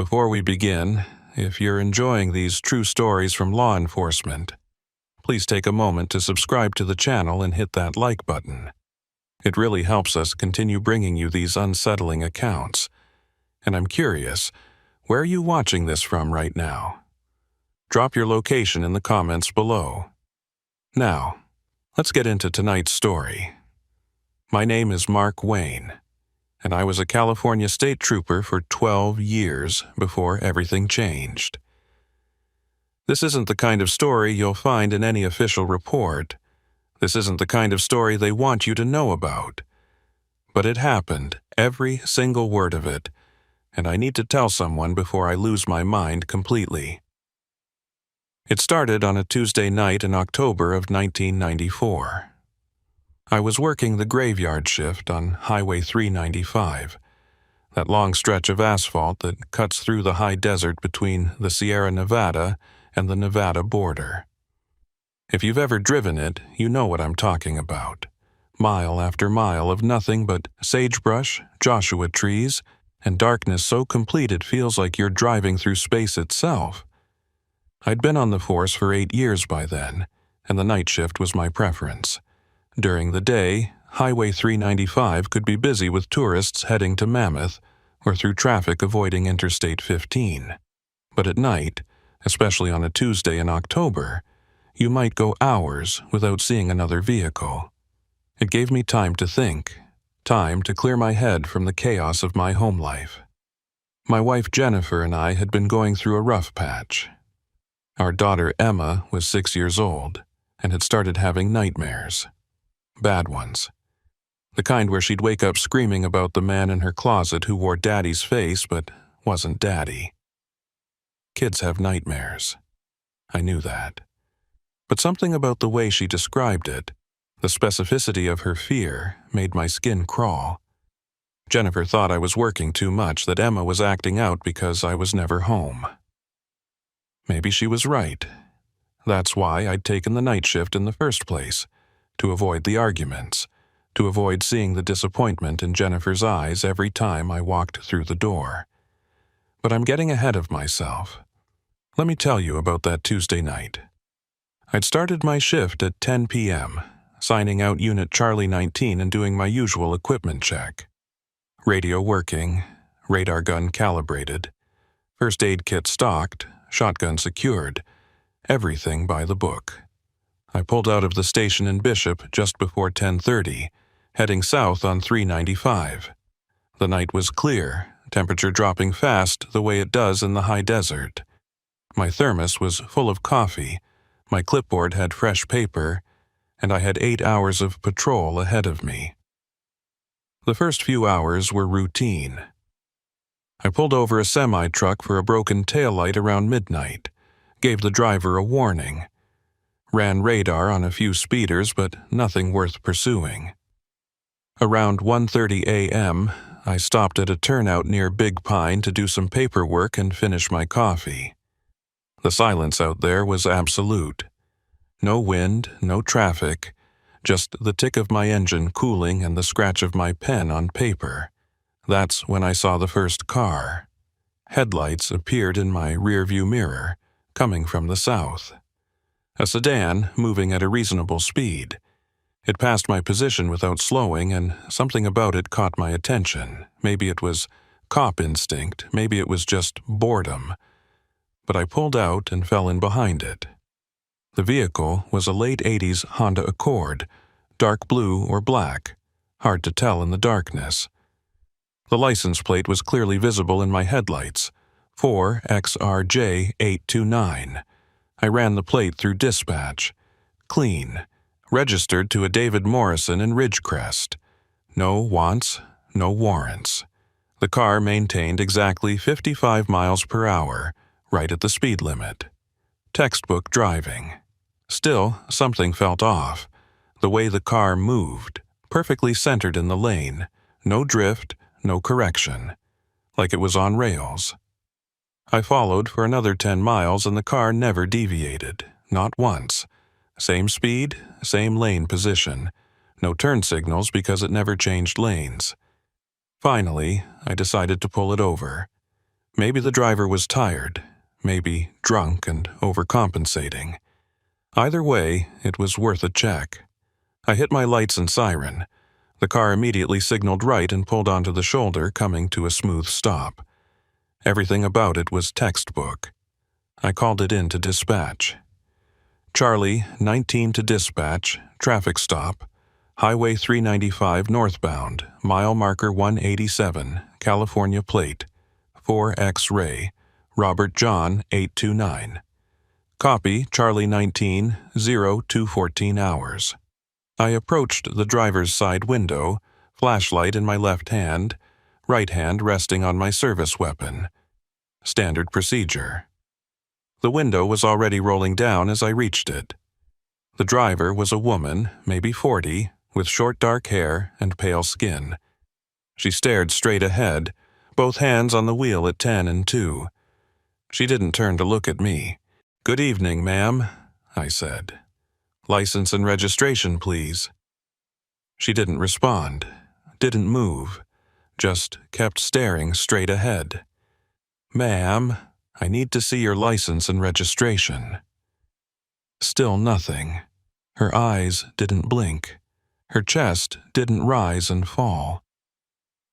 Before we begin, if you're enjoying these true stories from law enforcement, please take a moment to subscribe to the channel and hit that like button. It really helps us continue bringing you these unsettling accounts. And I'm curious, where are you watching this from right now? Drop your location in the comments below. Now, let's get into tonight's story. My name is Mark Wayne, and I was a California state trooper for 12 years before everything changed. This isn't the kind of story you'll find in any official report. This isn't the kind of story they want you to know about. But it happened, every single word of it, and I need to tell someone before I lose my mind completely. It started on a Tuesday night in October of 1994. I was working the graveyard shift on Highway 395, that long stretch of asphalt that cuts through the high desert between the Sierra Nevada and the Nevada border. If you've ever driven it, you know what I'm talking about. Mile after mile of nothing but sagebrush, Joshua trees, and darkness so complete it feels like you're driving through space itself. I'd been on the force for 8 years by then, and the night shift was my preference. During the day, Highway 395 could be busy with tourists heading to Mammoth or through traffic avoiding Interstate 15. But at night, especially on a Tuesday in October, you might go hours without seeing another vehicle. It gave me time to think, time to clear my head from the chaos of my home life. My wife Jennifer and I had been going through a rough patch. Our daughter Emma was 6 years old and had started having nightmares. Bad ones. The kind where she'd wake up screaming about the man in her closet who wore Daddy's face but wasn't Daddy. Kids have nightmares. I knew that. But something about the way she described it, the specificity of her fear, made my skin crawl. Jennifer thought I was working too much, that Emma was acting out because I was never home. Maybe she was right. That's why I'd taken the night shift in the first place, to avoid the arguments, to avoid seeing the disappointment in Jennifer's eyes every time I walked through the door. But I'm getting ahead of myself. Let me tell you about that Tuesday night. I'd started my shift at 10 p.m., signing out Unit Charlie 19 and doing my usual equipment check. Radio working, radar gun calibrated, first aid kit stocked, shotgun secured, everything by the book. I pulled out of the station in Bishop just before 10:30, heading south on 395. The night was clear, temperature dropping fast the way it does in the high desert. My thermos was full of coffee, my clipboard had fresh paper, and I had 8 hours of patrol ahead of me. The first few hours were routine. I pulled over a semi-truck for a broken taillight around midnight, gave the driver a warning, ran radar on a few speeders but nothing worth pursuing. Around 1:30 a.m., I stopped at a turnout near Big Pine to do some paperwork and finish my coffee. The silence out there was absolute. No wind, no traffic, just the tick of my engine cooling and the scratch of my pen on paper. That's when I saw the first car. Headlights appeared in my rearview mirror, coming from the south. A sedan moving at a reasonable speed. It passed my position without slowing, and something about it caught my attention. Maybe it was cop instinct, maybe it was just boredom. But I pulled out and fell in behind it. The vehicle was a late 80s Honda Accord, dark blue or black, hard to tell in the darkness. The license plate was clearly visible in my headlights, 4XRJ829. I ran the plate through dispatch. Clean. Registered to a David Morrison in Ridgecrest. No wants, no warrants. The car maintained exactly 55 miles per hour, right at the speed limit. Textbook driving. Still, something felt off. The way the car moved, perfectly centered in the lane. No drift, no correction. Like it was on rails. I followed for another 10 miles and the car never deviated, not once. Same speed, same lane position. No turn signals because it never changed lanes. Finally, I decided to pull it over. Maybe the driver was tired, maybe drunk and overcompensating. Either way, it was worth a check. I hit my lights and siren. The car immediately signaled right and pulled onto the shoulder, coming to a smooth stop. Everything about it was textbook. I called it in to dispatch. Charlie, 19 to dispatch, traffic stop, Highway 395 northbound, mile marker 187, California plate, 4X-ray, Robert John 829. Copy, Charlie 19, 0214 hours. I approached the driver's side window, flashlight in my left hand, right hand resting on my service weapon. Standard procedure. The window was already rolling down as I reached it. The driver was a woman, maybe 40, with short dark hair and pale skin. She stared straight ahead, both hands on the wheel at 10 and 2. She didn't turn to look at me. "Good evening, ma'am," I said. "License and registration, please." She didn't respond, didn't move, just kept staring straight ahead. "Ma'am, I need to see your license and registration." Still nothing. Her eyes didn't blink. Her chest didn't rise and fall.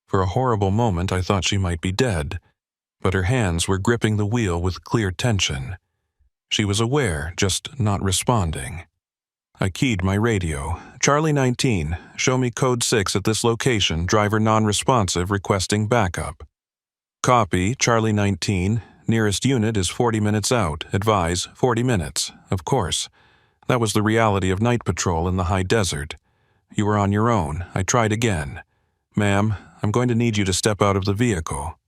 For a horrible moment I thought she might be dead, but her hands were gripping the wheel with clear tension. She was aware, just not responding. I keyed my radio. "Charlie 19, show me code 6 at this location, driver non-responsive requesting backup." "Copy, Charlie 19, nearest unit is 40 minutes out, advise 40 minutes, of course. That was the reality of night patrol in the high desert. You were on your own. I tried again. Ma'am, I'm going to need you to step out of the vehicle."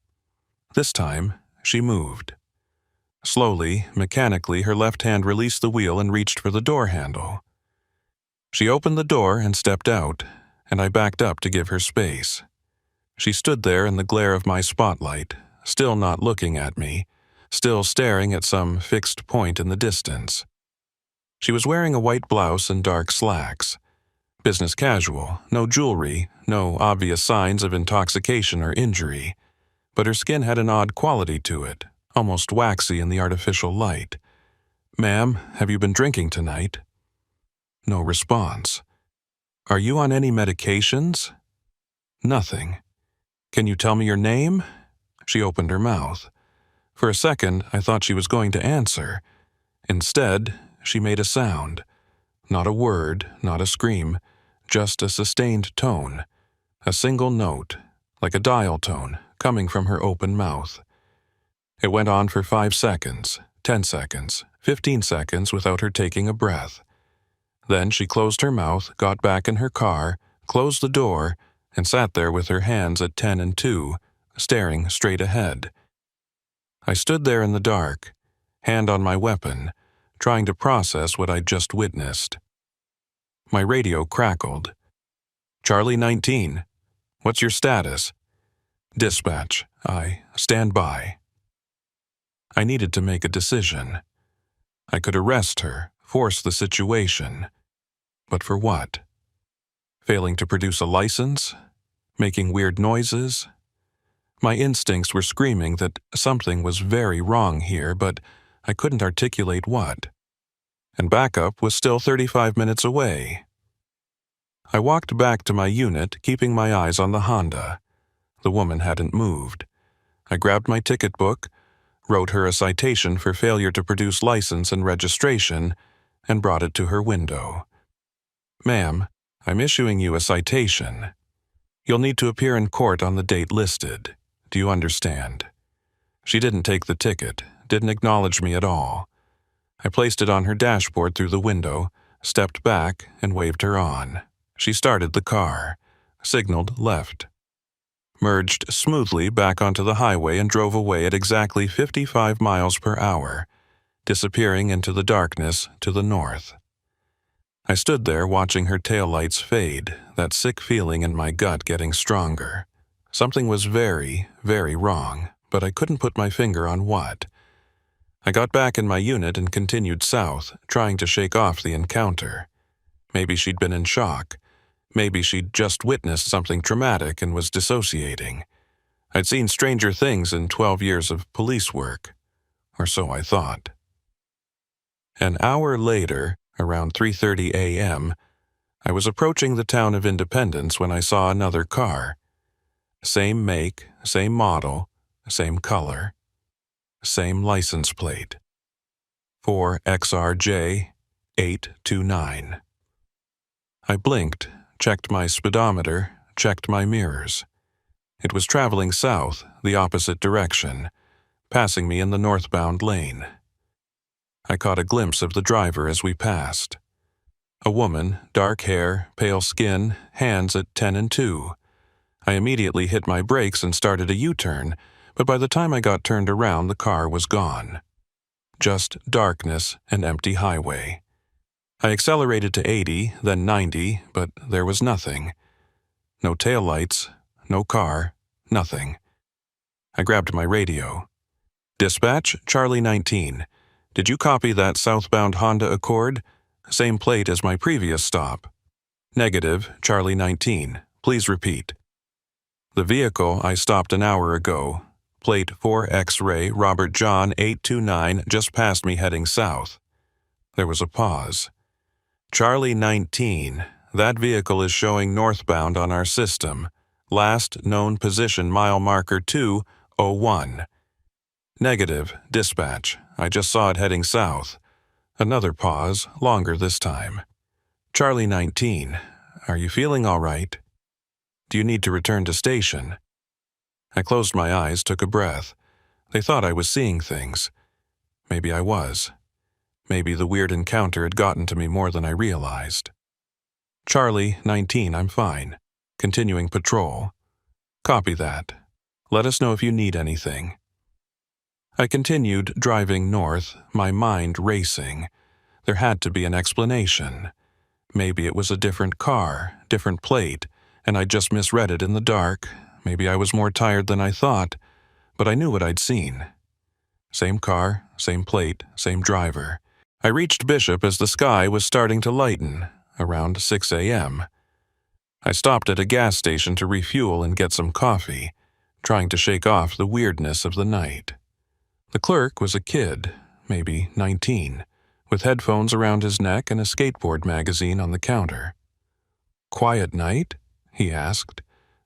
This time, she moved. Slowly, mechanically, her left hand released the wheel and reached for the door handle. She opened the door and stepped out, and I backed up to give her space. She stood there in the glare of my spotlight, still not looking at me, still staring at some fixed point in the distance. She was wearing a white blouse and dark slacks. Business casual, no jewelry, no obvious signs of intoxication or injury, but her skin had an odd quality to it, almost waxy in the artificial light. "Ma'am, have you been drinking tonight?" No response. "Are you on any medications?" Nothing. "Can you tell me your name?" She opened her mouth. For a second, I thought she was going to answer. Instead, she made a sound. Not a word, not a scream, just a sustained tone. A single note, like a dial tone, coming from her open mouth. It went on for 5 seconds, 10 seconds, 15 seconds without her taking a breath. Then she closed her mouth, got back in her car, closed the door, and sat there with her hands at 10 and 2, staring straight ahead. I stood there in the dark, hand on my weapon, trying to process what I'd just witnessed. My radio crackled. "Charlie 19, what's your status?" "Dispatch, I stand by." I needed to make a decision. I could arrest her, force the situation. But for what? Failing to produce a license? Making weird noises? My instincts were screaming that something was very wrong here, but I couldn't articulate what. And backup was still 35 minutes away. I walked back to my unit, keeping my eyes on the Honda. The woman hadn't moved. I grabbed my ticket book, wrote her a citation for failure to produce license and registration, and brought it to her window. "Ma'am, I'm issuing you a citation. You'll need to appear in court on the date listed. Do you understand?" She didn't take the ticket, didn't acknowledge me at all. I placed it on her dashboard through the window, stepped back, and waved her on. She started the car, signaled left, merged smoothly back onto the highway and drove away at exactly 55 miles per hour, disappearing into the darkness to the north. I stood there watching her taillights fade, that sick feeling in my gut getting stronger. Something was very, very wrong, but I couldn't put my finger on what. I got back in my unit and continued south, trying to shake off the encounter. Maybe she'd been in shock. Maybe she'd just witnessed something traumatic and was dissociating. I'd seen stranger things in 12 years of police work, or so I thought. An hour later, around 3:30 a.m., I was approaching the town of Independence when I saw another car. Same make, same model, same color, same license plate. 4XRJ 829. I blinked, checked my speedometer, checked my mirrors. It was traveling south, the opposite direction, passing me in the northbound lane. I caught a glimpse of the driver as we passed. A woman, dark hair, pale skin, hands at 10 and 2. I immediately hit my brakes and started a U-turn, but by the time I got turned around, the car was gone. Just darkness and empty highway. I accelerated to 80, then 90, but there was nothing. No taillights, no car, nothing. I grabbed my radio. Dispatch, Charlie 19. Did you copy that southbound Honda Accord? Same plate as my previous stop. Negative, Charlie 19. Please repeat. The vehicle I stopped an hour ago, plate 4X-ray Robert John 829, just passed me heading south. There was a pause. Charlie 19, that vehicle is showing northbound on our system. Last known position mile marker 201. Negative, dispatch. I just saw it heading south. Another pause, longer this time. Charlie 19, are you feeling all right? Do you need to return to station? I closed my eyes, took a breath. They thought I was seeing things. Maybe I was. Maybe the weird encounter had gotten to me more than I realized. Charlie 19, I'm fine. Continuing patrol. Copy that. Let us know if you need anything. I continued driving north, my mind racing. There had to be an explanation. Maybe it was a different car, different plate, and I just misread it in the dark. Maybe I was more tired than I thought, but I knew what I'd seen. Same car, same plate, same driver. I reached Bishop as the sky was starting to lighten, around 6 a.m. I stopped at a gas station to refuel and get some coffee, trying to shake off the weirdness of the night. The clerk was a kid, maybe 19, with headphones around his neck and a skateboard magazine on the counter. Quiet night? He asked,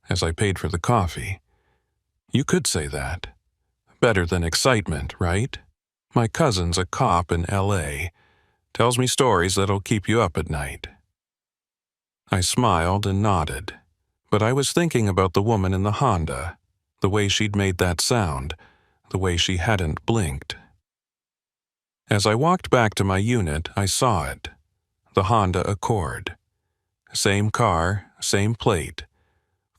as I paid for the coffee. You could say that. Better than excitement, right? My cousin's a cop in L.A. Tells me stories that'll keep you up at night. I smiled and nodded, but I was thinking about the woman in the Honda, the way she'd made that sound, the way she hadn't blinked. As I walked back to my unit, I saw it. The Honda Accord. Same car, same plate.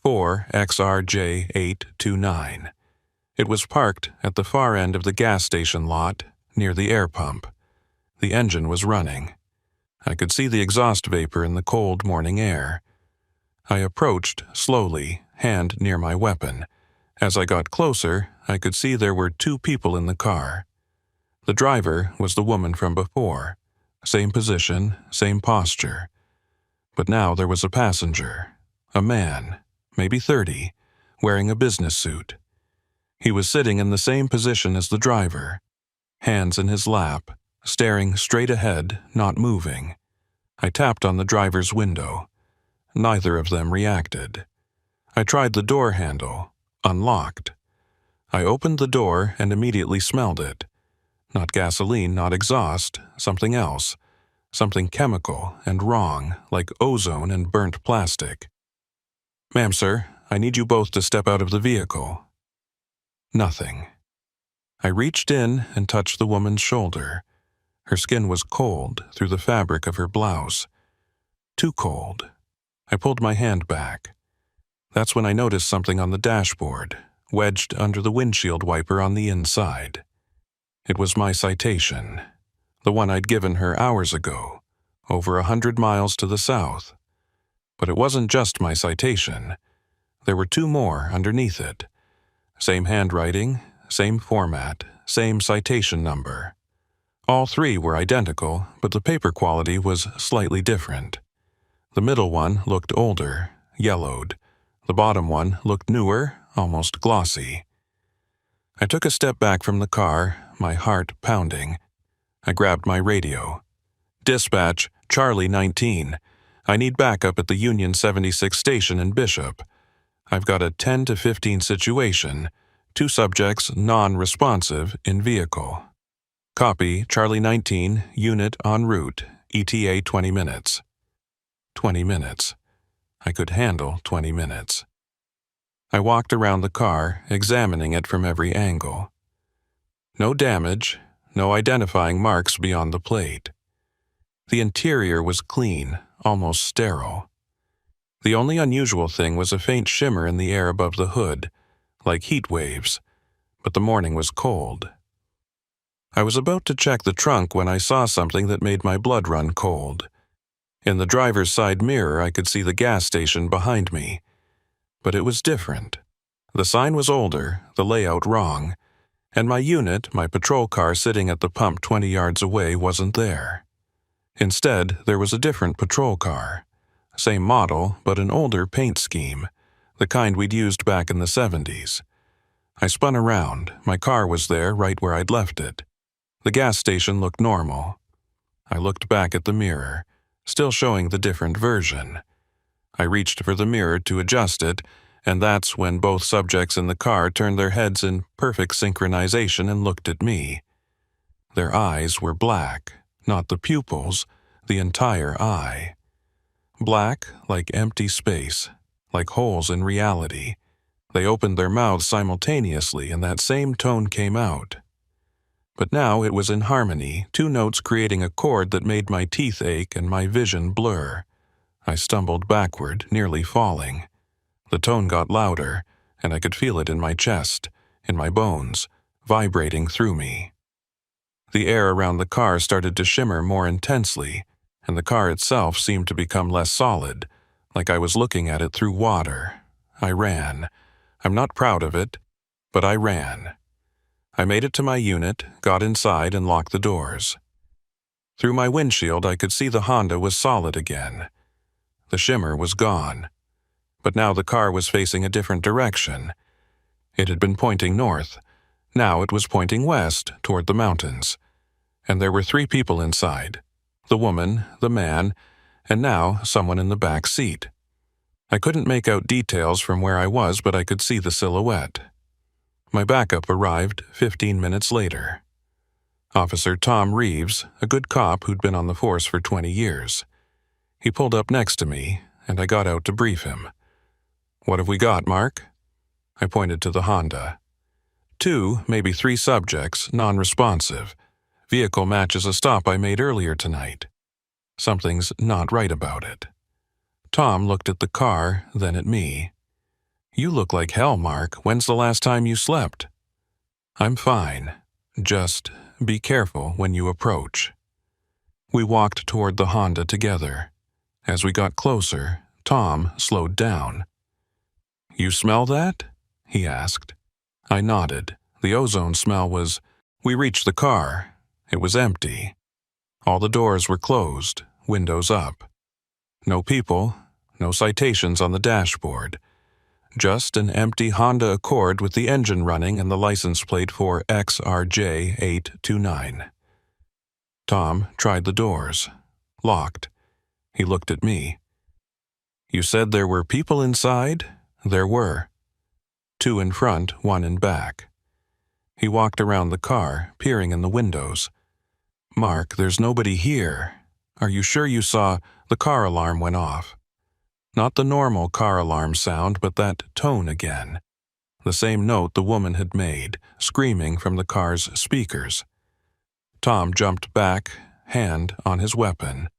4XRJ 829. It was parked at the far end of the gas station lot, near the air pump. The engine was running. I could see the exhaust vapor in the cold morning air. I approached slowly, hand near my weapon. As I got closer, I could see there were 2 people in the car. The driver was the woman from before. Same position, same posture. But now there was a passenger, a man, maybe 30, wearing a business suit. He was sitting in the same position as the driver, hands in his lap, staring straight ahead, not moving. I tapped on the driver's window. Neither of them reacted. I tried the door handle, unlocked. I opened the door and immediately smelled it. Not gasoline, not exhaust, something else. Something chemical and wrong, like ozone and burnt plastic. Ma'am, sir, I need you both to step out of the vehicle. Nothing. I reached in and touched the woman's shoulder. Her skin was cold through the fabric of her blouse. Too cold. I pulled my hand back. That's when I noticed something on the dashboard, wedged under the windshield wiper on the inside. It was my citation, the one I'd given her hours ago, over 100 miles to the south. But it wasn't just my citation. There were 2 more underneath it. Same handwriting, same format, same citation number. All 3 were identical, but the paper quality was slightly different. The middle one looked older, yellowed. The bottom one looked newer, almost glossy. I took a step back from the car, my heart pounding. I grabbed my radio. "Dispatch, Charlie 19. I need backup at the Union 76 station in Bishop. I've got a 10 to 15 situation, 2 subjects non-responsive in vehicle. Copy, Charlie 19, unit en route, ETA 20 minutes. 20 minutes. I could handle 20 minutes. I walked around the car, examining it from every angle. No damage, no identifying marks beyond the plate. The interior was clean, almost sterile. The only unusual thing was a faint shimmer in the air above the hood, like heat waves, but the morning was cold. I was about to check the trunk when I saw something that made my blood run cold. In the driver's side mirror, I could see the gas station behind me. But it was different. The sign was older, the layout wrong, and my unit, my patrol car sitting at the pump 20 yards away, wasn't there. Instead, there was a different patrol car. Same model, but an older paint scheme, the kind we'd used back in the 70s. I spun around. My car was there, right where I'd left it. The gas station looked normal. I looked back at the mirror, still showing the different version. I reached for the mirror to adjust it, and that's when both subjects in the car turned their heads in perfect synchronization and looked at me. Their eyes were black, not the pupils, the entire eye. Black like empty space, like holes in reality. They opened their mouths simultaneously, and that same tone came out. But now it was in harmony, 2 notes creating a chord that made my teeth ache and my vision blur. I stumbled backward, nearly falling. The tone got louder, and I could feel it in my chest, in my bones, vibrating through me. The air around the car started to shimmer more intensely, and the car itself seemed to become less solid, like I was looking at it through water. I ran. I'm not proud of it, but I ran. I made it to my unit, got inside, and locked the doors. Through my windshield, I could see the Honda was solid again. The shimmer was gone. But now the car was facing a different direction. It had been pointing north. Now it was pointing west, toward the mountains. And there were 3 people inside. The woman, the man, and now someone in the back seat. I couldn't make out details from where I was, but I could see the silhouette. My backup arrived 15 minutes later. Officer Tom Reeves, a good cop who'd been on the force for 20 years. He pulled up next to me, and I got out to brief him. "What have we got, Mark?" I pointed to the Honda. 2, maybe 3 subjects, non-responsive. Vehicle matches a stop I made earlier tonight. Something's not right about it. Tom looked at the car, then at me. "You look like hell, Mark. When's the last time you slept?" "I'm fine. Just be careful when you approach." We walked toward the Honda together. As we got closer, Tom slowed down. "You smell that?" he asked. I nodded. The ozone smell was... We reached the car. It was empty. All the doors were closed, windows up. No people, no citations on the dashboard. Just an empty Honda Accord with the engine running and the license plate for XRJ829. Tom tried the doors. Locked. He looked at me. "You said there were people inside?" There were. 2 in front, 1 in back. He walked around the car, peering in the windows. "Mark, there's nobody here. Are you sure you saw the car alarm went off? Not the normal car alarm sound, but that tone again. The same note the woman had made, screaming from the car's speakers." Tom jumped back, hand on his weapon.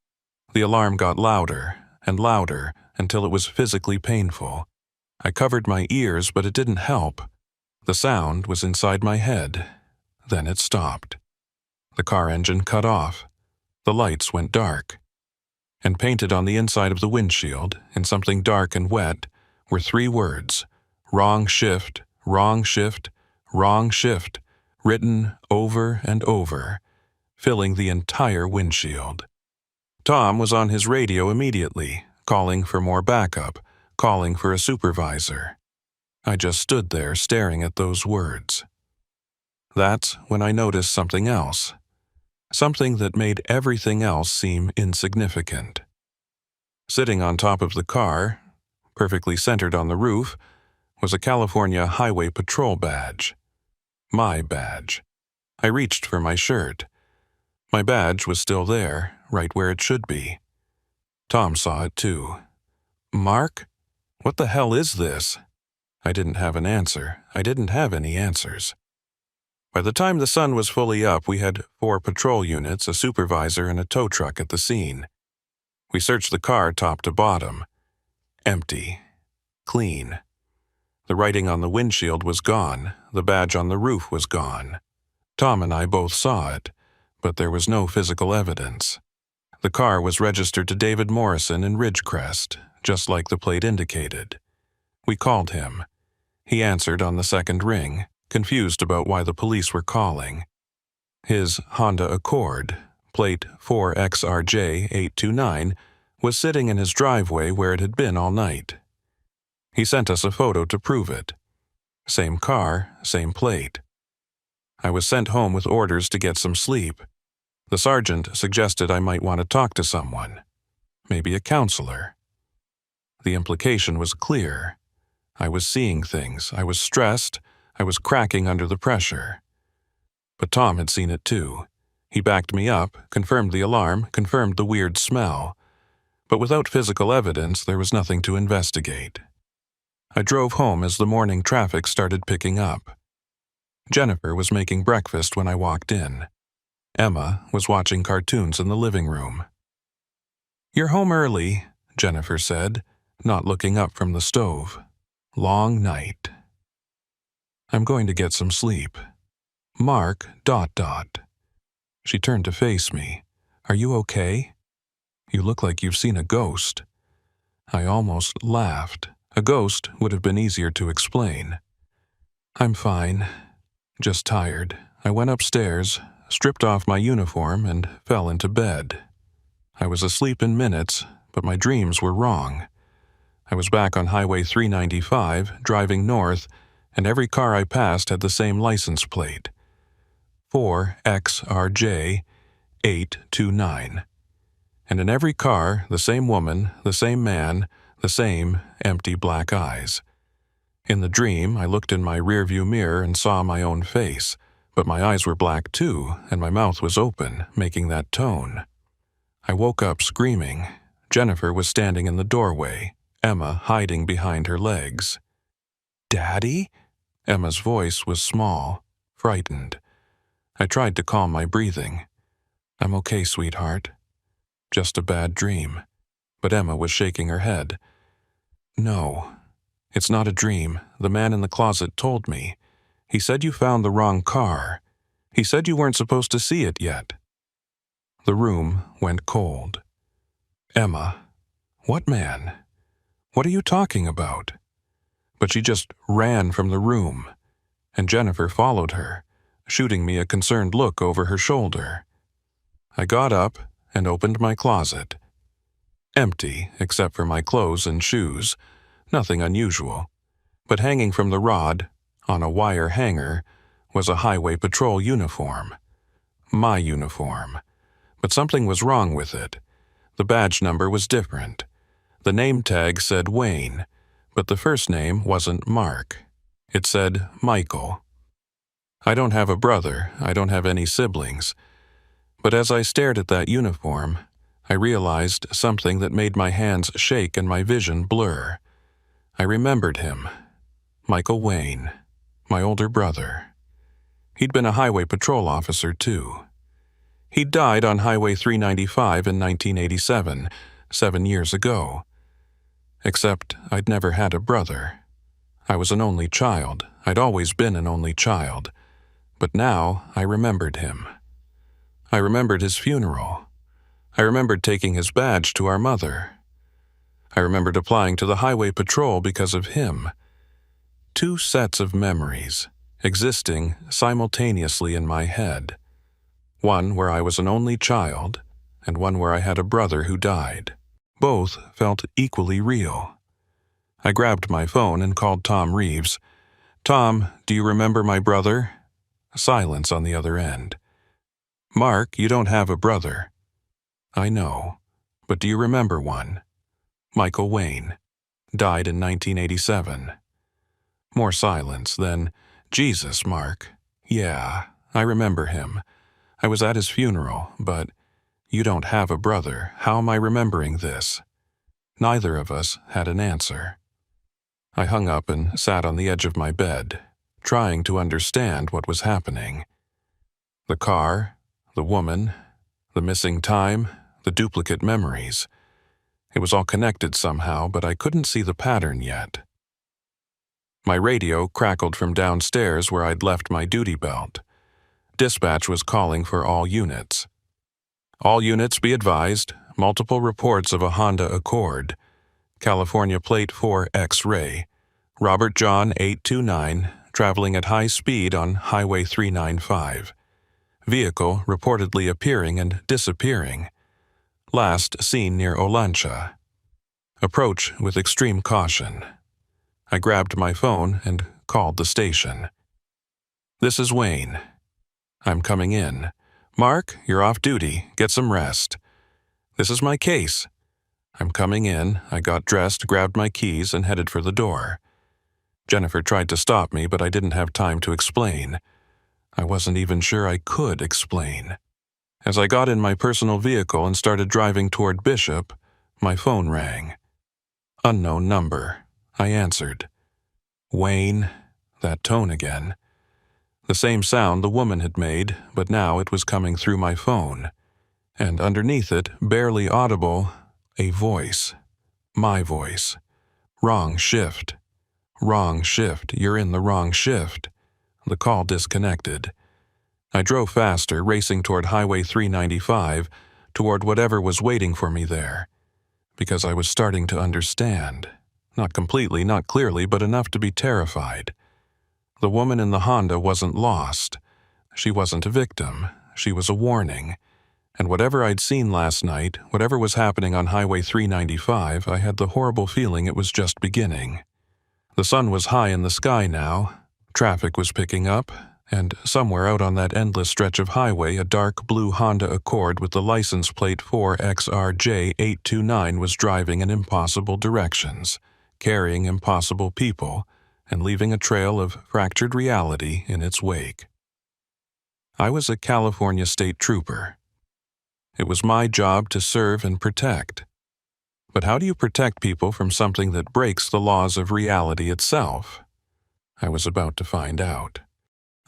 The alarm got louder and louder until it was physically painful. I covered my ears, but it didn't help. The sound was inside my head. Then it stopped. The car engine cut off. The lights went dark. And painted on the inside of the windshield, in something dark and wet, were 3 words: "Wrong shift, wrong shift, wrong shift," written over and over, filling the entire windshield. Tom was on his radio immediately, calling for more backup, calling for a supervisor. I just stood there staring at those words. That's when I noticed something else. Something that made everything else seem insignificant. Sitting on top of the car, perfectly centered on the roof, was a California Highway Patrol badge. My badge. I reached for my shirt. My badge was still there, right where it should be. Tom saw it too. "Mark? What the hell is this?" I didn't have an answer. I didn't have any answers. By the time the sun was fully up, we had 4 patrol units, a supervisor, and a tow truck at the scene. We searched the car top to bottom. Empty. Clean. The writing on the windshield was gone. The badge on the roof was gone. Tom and I both saw it, but there was no physical evidence. The car was registered to David Morrison in Ridgecrest, just like the plate indicated. We called him. He answered on the second ring, confused about why the police were calling. His Honda Accord, plate 4XRJ829, was sitting in his driveway where it had been all night. He sent us a photo to prove it. Same car, same plate. I was sent home with orders to get some sleep. The sergeant suggested I might want to talk to someone, maybe a counselor. The implication was clear. I was seeing things. I was stressed. I was cracking under the pressure. But Tom had seen it too. He backed me up, confirmed the alarm, confirmed the weird smell. But without physical evidence, there was nothing to investigate. I drove home as the morning traffic started picking up. Jennifer was making breakfast when I walked in. Emma was watching cartoons in the living room. "You're home early," Jennifer said, not looking up from the stove. "Long night." "I'm going to get some sleep." Mark ... She turned to face me. "Are you okay? You look like you've seen a ghost." I almost laughed. A ghost would have been easier to explain. "I'm fine. Just tired. I went upstairs, stripped off my uniform, and fell into bed. I was asleep in minutes, but my dreams were wrong. I was back on Highway 395, driving north, and every car I passed had the same license plate. 4XRJ829. And in every car, the same woman, the same man, the same empty black eyes. In the dream, I looked in my rearview mirror and saw my own face, but my eyes were black too, and my mouth was open, making that tone. I woke up screaming. Jennifer was standing in the doorway, Emma hiding behind her legs. "Daddy?" Emma's voice was small, frightened. I tried to calm my breathing. "I'm okay, sweetheart. Just a bad dream." But Emma was shaking her head. "No, it's not a dream. The man in the closet told me. He said you found the wrong car. He said you weren't supposed to see it yet." The room went cold. "Emma, what man? What are you talking about?" But she just ran from the room, and Jennifer followed her, shooting me a concerned look over her shoulder. I got up and opened my closet. Empty, except for my clothes and shoes. Nothing unusual. But hanging from the rod, on a wire hanger, was a highway patrol uniform. My uniform. But something was wrong with it. The badge number was different. The name tag said Wayne, but the first name wasn't Mark. It said Michael. I don't have a brother. I don't have any siblings. But as I stared at that uniform, I realized something that made my hands shake and my vision blur. I remembered him. Michael Wayne, my older brother. He'd been a highway patrol officer, too. He'd died on Highway 395 in 1987, 7 years ago. Except I'd never had a brother. I was an only child. I'd always been an only child. But now I remembered him. I remembered his funeral. I remembered taking his badge to our mother. I remembered applying to the highway patrol because of him. 2 sets of memories, existing simultaneously in my head. One where I was an only child, and one where I had a brother who died. Both felt equally real. I grabbed my phone and called Tom Reeves. "Tom, do you remember my brother?" Silence on the other end. "Mark, you don't have a brother." "I know, but do you remember one?" "Michael Wayne. Died in 1987. More silence, then, "Jesus, Mark. Yeah, I remember him. I was at his funeral, but you don't have a brother. How am I remembering this?" Neither of us had an answer. I hung up and sat on the edge of my bed, trying to understand what was happening. The car, the woman, the missing time, the duplicate memories. It was all connected somehow, but I couldn't see the pattern yet. My radio crackled from downstairs where I'd left my duty belt. Dispatch was calling for all units. "All units be advised, multiple reports of a Honda Accord. California plate 4 X-ray. Robert John 829, traveling at high speed on Highway 395. Vehicle reportedly appearing and disappearing. Last seen near Olancha. Approach with extreme caution." I grabbed my phone and called the station. "This is Wayne. I'm coming in. Mark, you're off duty. Get some rest. This is my case. I'm coming in." I got dressed, grabbed my keys, and headed for the door. Jennifer tried to stop me, but I didn't have time to explain. I wasn't even sure I could explain. As I got in my personal vehicle and started driving toward Bishop, my phone rang. Unknown number. I answered. "Wayne," that tone again. The same sound the woman had made, but now it was coming through my phone. And underneath it, barely audible, a voice. My voice. "Wrong shift. Wrong shift. You're in the wrong shift." The call disconnected. I drove faster, racing toward Highway 395, toward whatever was waiting for me there. Because I was starting to understand. Not completely, not clearly, but enough to be terrified. The woman in the Honda wasn't lost. She wasn't a victim. She was a warning. And whatever I'd seen last night, whatever was happening on Highway 395, I had the horrible feeling it was just beginning. The sun was high in the sky now, traffic was picking up, and somewhere out on that endless stretch of highway a dark blue Honda Accord with the license plate 4XRJ829 was driving in impossible directions, carrying impossible people, and leaving a trail of fractured reality in its wake. I was a California state trooper. It was my job to serve and protect. But how do you protect people from something that breaks the laws of reality itself? I was about to find out.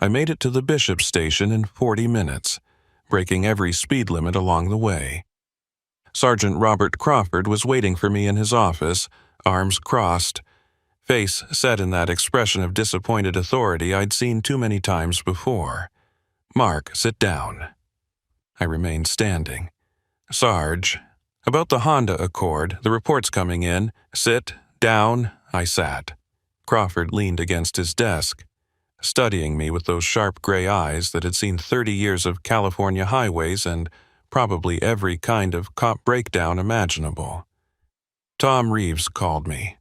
I made it to the Bishop station in 40 minutes, breaking every speed limit along the way. Sergeant Robert Crawford was waiting for me in his office, arms crossed, face set in that expression of disappointed authority I'd seen too many times before. "Mark, sit down." I remained standing. "Sarge, about the Honda Accord, the report's coming in. Sit down." I sat. Crawford leaned against his desk, studying me with those sharp gray eyes that had seen 30 years of California highways and probably every kind of cop breakdown imaginable. "Tom Reeves called me.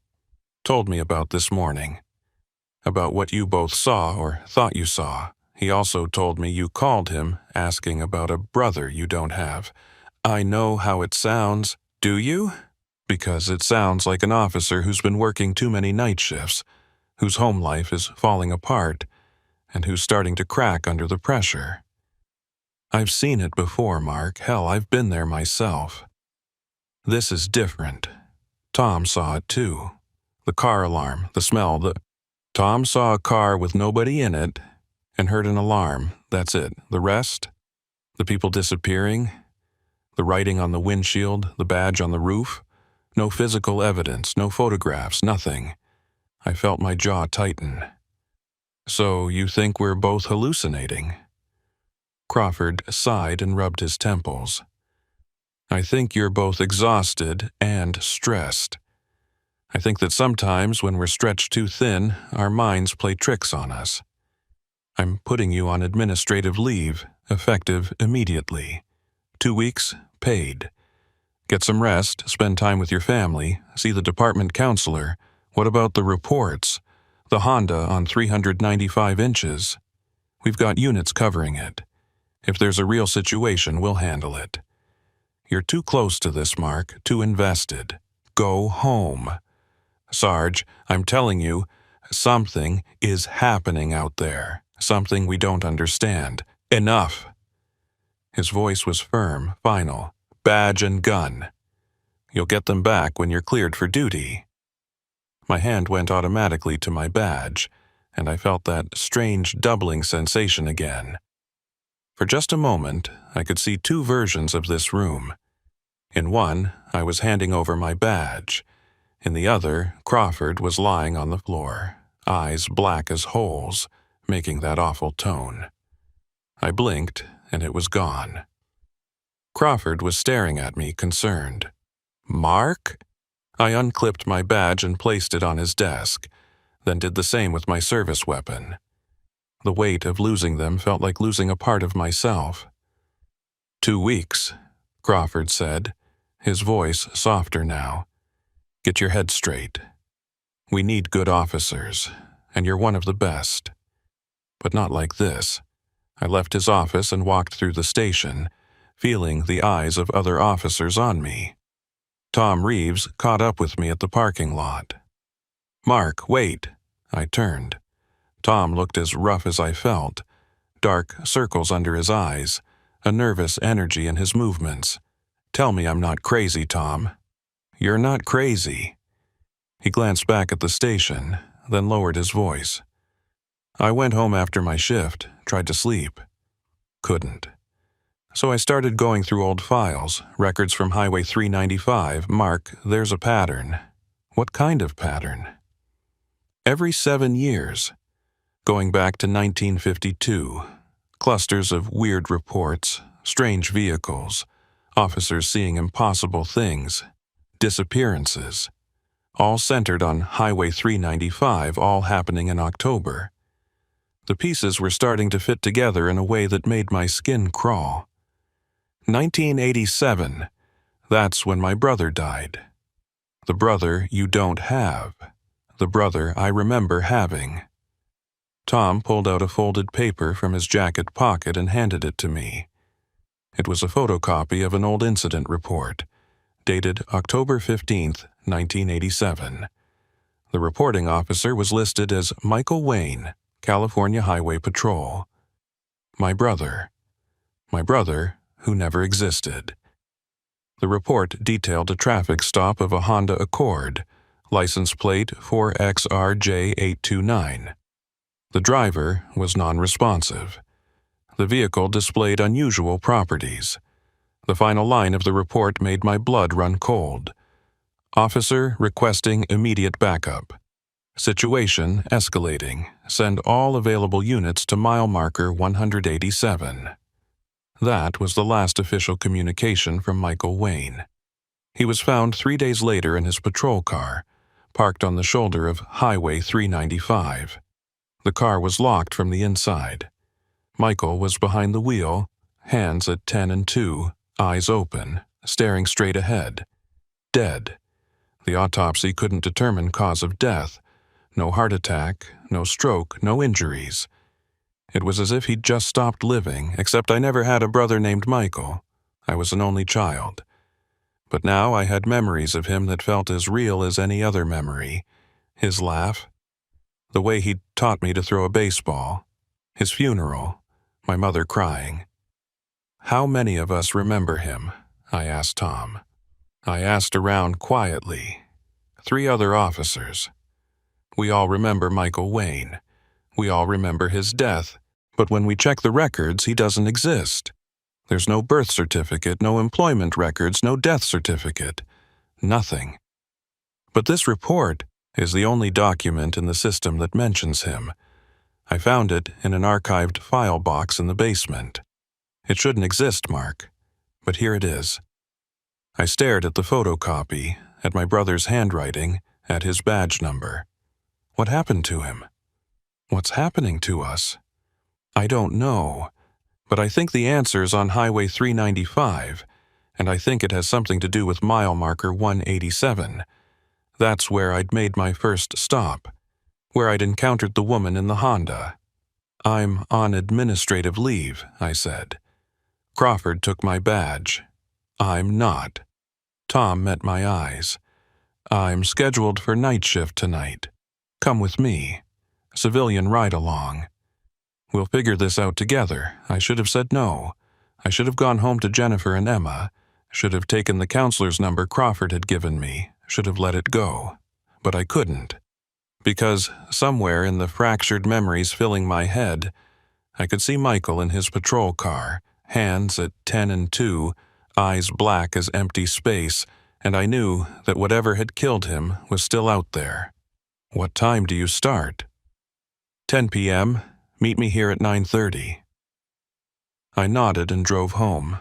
Told me about this morning. About what you both saw or thought you saw. He also told me you called him asking about a brother you don't have. I know how it sounds. Do you? Because it sounds like an officer who's been working too many night shifts, whose home life is falling apart, and who's starting to crack under the pressure. I've seen it before, Mark. Hell, I've been there myself. This is different. Tom saw it too. The car alarm, the smell, Tom saw a car with nobody in it and heard an alarm. That's it. The rest? The people disappearing? The writing on the windshield, the badge on the roof? No physical evidence, no photographs, nothing. I felt my jaw tighten. So you think we're both hallucinating? Crawford sighed and rubbed his temples. I think you're both exhausted and stressed. I think that sometimes when we're stretched too thin, our minds play tricks on us. I'm putting you on administrative leave, effective immediately. 2 weeks, paid. Get some rest, spend time with your family, see the department counselor, What about the reports? The Honda on 395 inches. We've got units covering it. If there's a real situation, we'll handle it. You're too close to this, Mark, too invested. Go home. Sarge, I'm telling you, something is happening out there. Something we don't understand. Enough. His voice was firm, final. Badge and gun. You'll get them back when you're cleared for duty. My hand went automatically to my badge, and I felt that strange doubling sensation again. For just a moment, I could see two versions of this room. In one, I was handing over my badge. In the other, Crawford was lying on the floor, eyes black as holes, making that awful tone. I blinked, and it was gone. Crawford was staring at me, concerned. Mark? I unclipped my badge and placed it on his desk, then did the same with my service weapon. The weight of losing them felt like losing a part of myself. 2 weeks, Crawford said, his voice softer now. Get your head straight. We need good officers, and you're one of the best. But not like this. I left his office and walked through the station, feeling the eyes of other officers on me. Tom Reeves caught up with me at the parking lot. Mark, wait. I turned. Tom looked as rough as I felt, dark circles under his eyes, a nervous energy in his movements. Tell me I'm not crazy, Tom. You're not crazy. He glanced back at the station, then lowered his voice. I went home after my shift, tried to sleep. Couldn't. So I started going through old files, records from Highway 395. Mark, there's a pattern. What kind of pattern? Every 7 years. Going back to 1952, clusters of weird reports, strange vehicles, officers seeing impossible things, disappearances, all centered on Highway 395, all happening in October. The pieces were starting to fit together in a way that made my skin crawl. 1987, that's when my brother died. The brother you don't have, the brother I remember having. Tom pulled out a folded paper from his jacket pocket and handed it to me. It was a photocopy of an old incident report, dated October 15th, 1987. The reporting officer was listed as Michael Wayne, California Highway Patrol. My brother who never existed. The report detailed a traffic stop of a Honda Accord, license plate 4XRJ829. The driver was non-responsive. The vehicle displayed unusual properties. The final line of the report made my blood run cold. Officer requesting immediate backup. Situation escalating. Send all available units to mile marker 187. That was the last official communication from Michael Wayne. He was found 3 days later in his patrol car, parked on the shoulder of Highway 395. The car was locked from the inside. Michael was behind the wheel, hands at 10 and 2, eyes open, staring straight ahead. Dead. The autopsy couldn't determine cause of death. No heart attack, no stroke, no injuries. It was as if he'd just stopped living, except I never had a brother named Michael. I was an only child. But now I had memories of him that felt as real as any other memory. His laugh, the way he'd taught me to throw a baseball, his funeral, my mother crying. How many of us remember him? I asked Tom. I asked around quietly. 3 other officers. We all remember Michael Wayne. We all remember his death. But when we check the records, he doesn't exist. There's no birth certificate, no employment records, no death certificate. Nothing. But this report is the only document in the system that mentions him. I found it in an archived file box in the basement. It shouldn't exist, Mark, but here it is. I stared at the photocopy, at my brother's handwriting, at his badge number. What happened to him? What's happening to us? I don't know, but I think the answer's on Highway 395, and I think it has something to do with mile marker 187. That's where I'd made my first stop, where I'd encountered the woman in the Honda. "I'm on administrative leave," I said. "Crawford took my badge." "I'm not." Tom met my eyes. "I'm scheduled for night shift tonight. Come with me. Civilian ride-along. We'll figure this out together." I should have said no. I should have gone home to Jennifer and Emma, should have taken the counselor's number Crawford had given me, should have let it go. But I couldn't. Because somewhere in the fractured memories filling my head, I could see Michael in his patrol car, hands at 10 and 2, eyes black as empty space, and I knew that whatever had killed him was still out there. "What time do you start?" 10 p.m. Meet me here at 9:30. I nodded and drove home,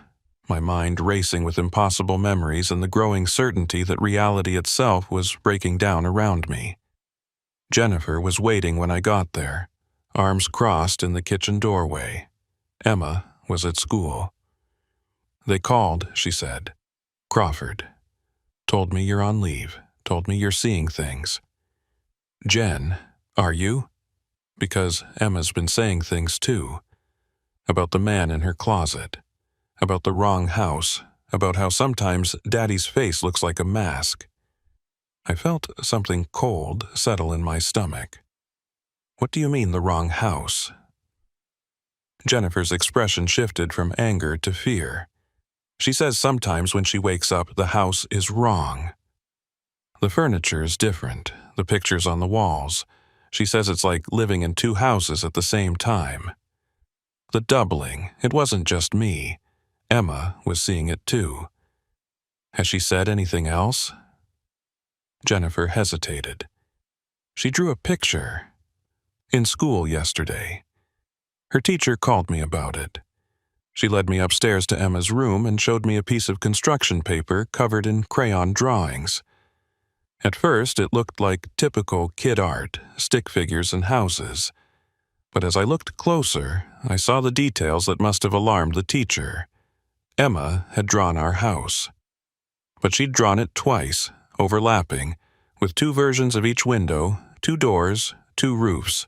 my mind racing with impossible memories and the growing certainty that reality itself was breaking down around me. Jennifer was waiting when I got there, arms crossed in the kitchen doorway. Emma was at school. "They called," she said. "Crawford. Told me you're on leave. Told me you're seeing things." "Jen, are you?" Because Emma's been saying things too. About the man in her closet. About the wrong house. About how sometimes Daddy's face looks like a mask. I felt something cold settle in my stomach. "What do you mean, the wrong house?" Jennifer's expression shifted from anger to fear. She says sometimes when she wakes up, the house is wrong. The furniture is different, the pictures on the walls. She says it's like living in two houses at the same time. The doubling, it wasn't just me. Emma was seeing it too. Has she said anything else? Jennifer hesitated. She drew a picture. In school yesterday. Her teacher called me about it. She led me upstairs to Emma's room and showed me a piece of construction paper covered in crayon drawings. At first, it looked like typical kid art, stick figures and houses. But as I looked closer, I saw the details that must have alarmed the teacher. Emma had drawn our house. But she'd drawn it twice, overlapping, with two versions of each window, two doors, two roofs.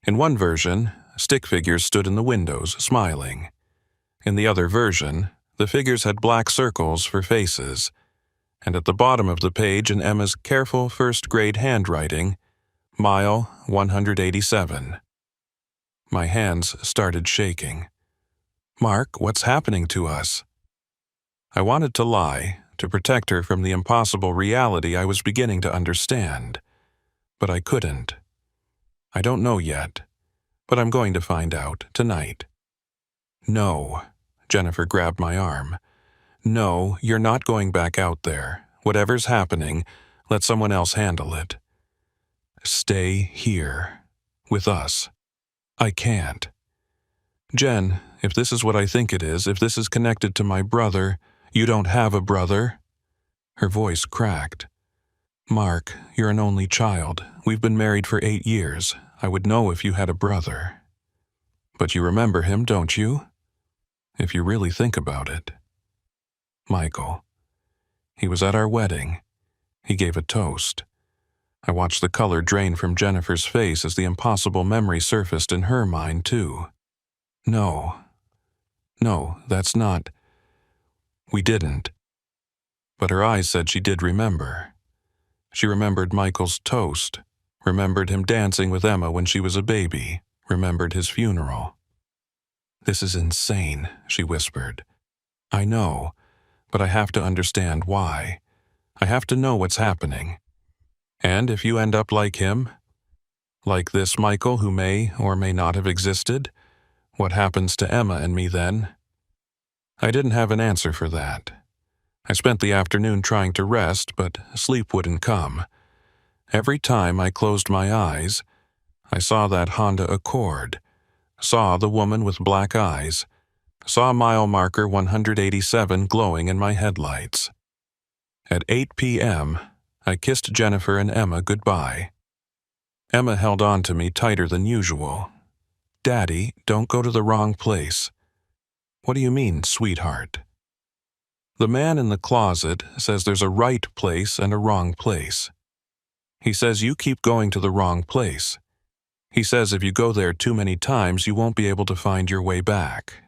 In one version, stick figures stood in the windows, smiling. In the other version, the figures had black circles for faces. And at the bottom of the page in Emma's careful first-grade handwriting, Mile 187. My hands started shaking. "Mark, what's happening to us?" I wanted to lie, to protect her from the impossible reality I was beginning to understand. But I couldn't. I don't know yet, but I'm going to find out tonight. "No," Jennifer grabbed my arm. "No, you're not going back out there. Whatever's happening, let someone else handle it. Stay here, with us. I can't. Jen, if this is what I think it is, if this is connected to my brother, you don't have a brother." Her voice cracked. "Mark, you're an only child. We've been married for 8 years. I would know if you had a brother. But you remember him, don't you? If you really think about it." Michael. He was at our wedding. He gave a toast. I watched the color drain from Jennifer's face as the impossible memory surfaced in her mind, too. No, that's not. We didn't. But her eyes said she did remember. She remembered Michael's toast, remembered him dancing with Emma when she was a baby, remembered his funeral. "This is insane," she whispered. "I know, but I have to understand why. I have to know what's happening. And if you end up like him, like this Michael who may or may not have existed, what happens to Emma and me then?" I didn't have an answer for that. I spent the afternoon trying to rest, but sleep wouldn't come. Every time I closed my eyes, I saw that Honda Accord, saw the woman with black eyes, saw mile marker 187 glowing in my headlights. At 8 p.m., I kissed Jennifer and Emma goodbye. Emma held on to me tighter than usual. "Daddy, don't go to the wrong place." "What do you mean, sweetheart?" "The man in the closet says there's a right place and a wrong place. He says you keep going to the wrong place. He says if you go there too many times, you won't be able to find your way back.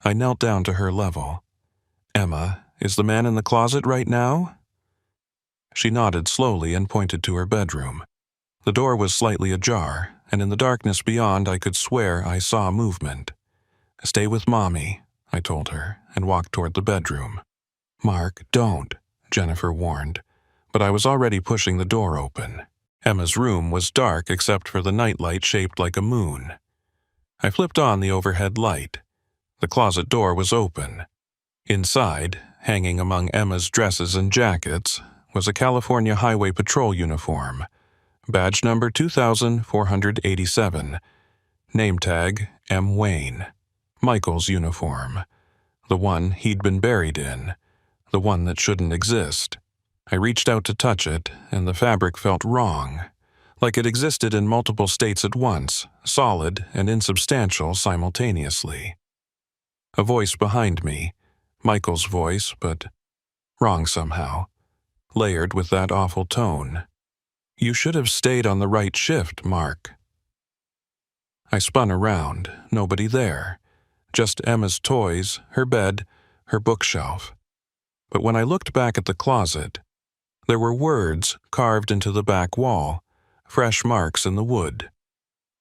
I knelt down to her level. Emma, is the man in the closet right now? She nodded slowly and pointed to her bedroom. The door was slightly ajar, and in the darkness beyond I could swear I saw movement. Stay with Mommy, I told her, and walked toward the bedroom. Mark, don't, Jennifer warned, but I was already pushing the door open. Emma's room was dark except for the nightlight shaped like a moon. I flipped on the overhead light. The closet door was open. Inside, hanging among Emma's dresses and jackets, was a California Highway Patrol uniform, badge number 2487, name tag M. Wayne, Michael's uniform, the one he'd been buried in, the one that shouldn't exist. I reached out to touch it, and the fabric felt wrong, like it existed in multiple states at once, solid and insubstantial simultaneously. A voice behind me, Michael's voice, but wrong somehow, layered with that awful tone. You should have stayed on the right shift, Mark. I spun around, nobody there, just Emma's toys, her bed, her bookshelf. But when I looked back at the closet, there were words carved into the back wall, fresh marks in the wood.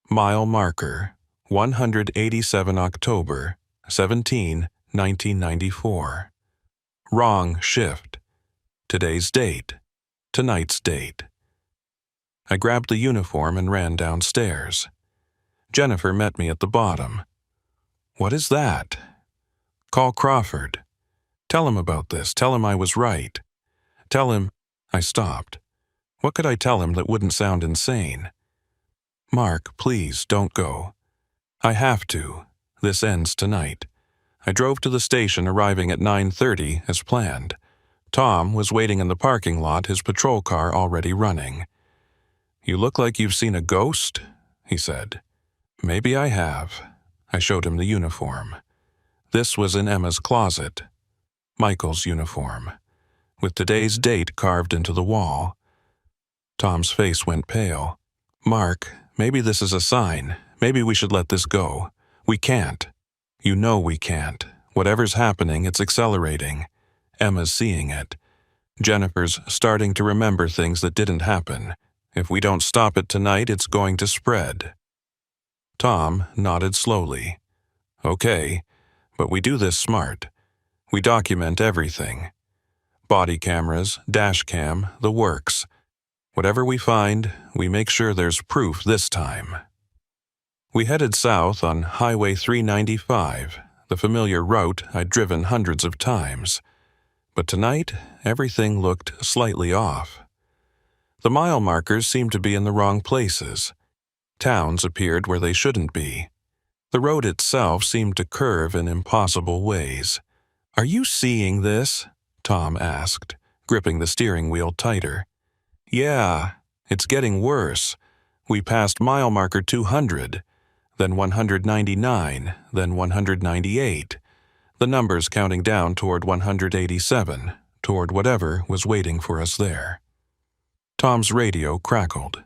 Mile marker, 187 October, 1994. Wrong shift. Today's date. Tonight's date. I grabbed the uniform and ran downstairs. Jennifer met me at the bottom. What is that? Call Crawford. Tell him about this. Tell him I was right. Tell him... I stopped. What could I tell him that wouldn't sound insane? Mark, please, don't go. I have to. This ends tonight. I drove to the station, arriving at 9:30 as planned. Tom was waiting in the parking lot, his patrol car already running. You look like you've seen a ghost, he said. Maybe I have. I showed him the uniform. This was in Emma's closet. Michael's uniform, with today's date carved into the wall. Tom's face went pale. Mark, maybe this is a sign. Maybe we should let this go. We can't. You know we can't. Whatever's happening, it's accelerating. Emma's seeing it. Jennifer's starting to remember things that didn't happen. If we don't stop it tonight, it's going to spread. Tom nodded slowly. Okay, but we do this smart. We document everything. Body cameras, dash cam, the works. Whatever we find, we make sure there's proof this time. We headed south on Highway 395, the familiar route I'd driven hundreds of times. But tonight, everything looked slightly off. The mile markers seemed to be in the wrong places. Towns appeared where they shouldn't be. The road itself seemed to curve in impossible ways. Are you seeing this? Tom asked, gripping the steering wheel tighter. Yeah, it's getting worse. We passed mile marker 200, then 199, then 198. The numbers counting down toward 187, toward whatever was waiting for us there. Tom's radio crackled.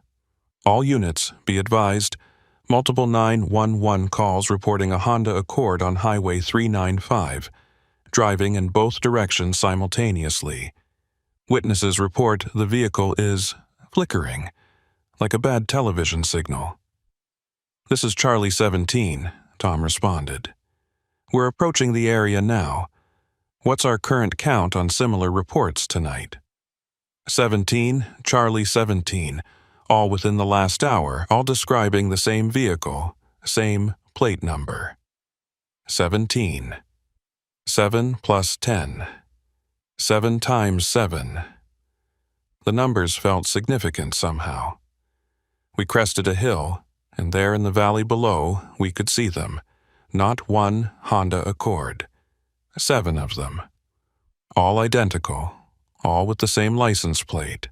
All units, be advised, multiple 911 calls reporting a Honda Accord on Highway 395, driving in both directions simultaneously. Witnesses report the vehicle is flickering, like a bad television signal. This is Charlie 17, Tom responded. We're approaching the area now. What's our current count on similar reports tonight? 17, Charlie 17, all within the last hour, all describing the same vehicle, same plate number. 17. 7 plus 10. 7 times 7. The numbers felt significant somehow. We crested a hill, and there in the valley below we could see them. Not one Honda Accord. 7 of them. All identical, all with the same license plate,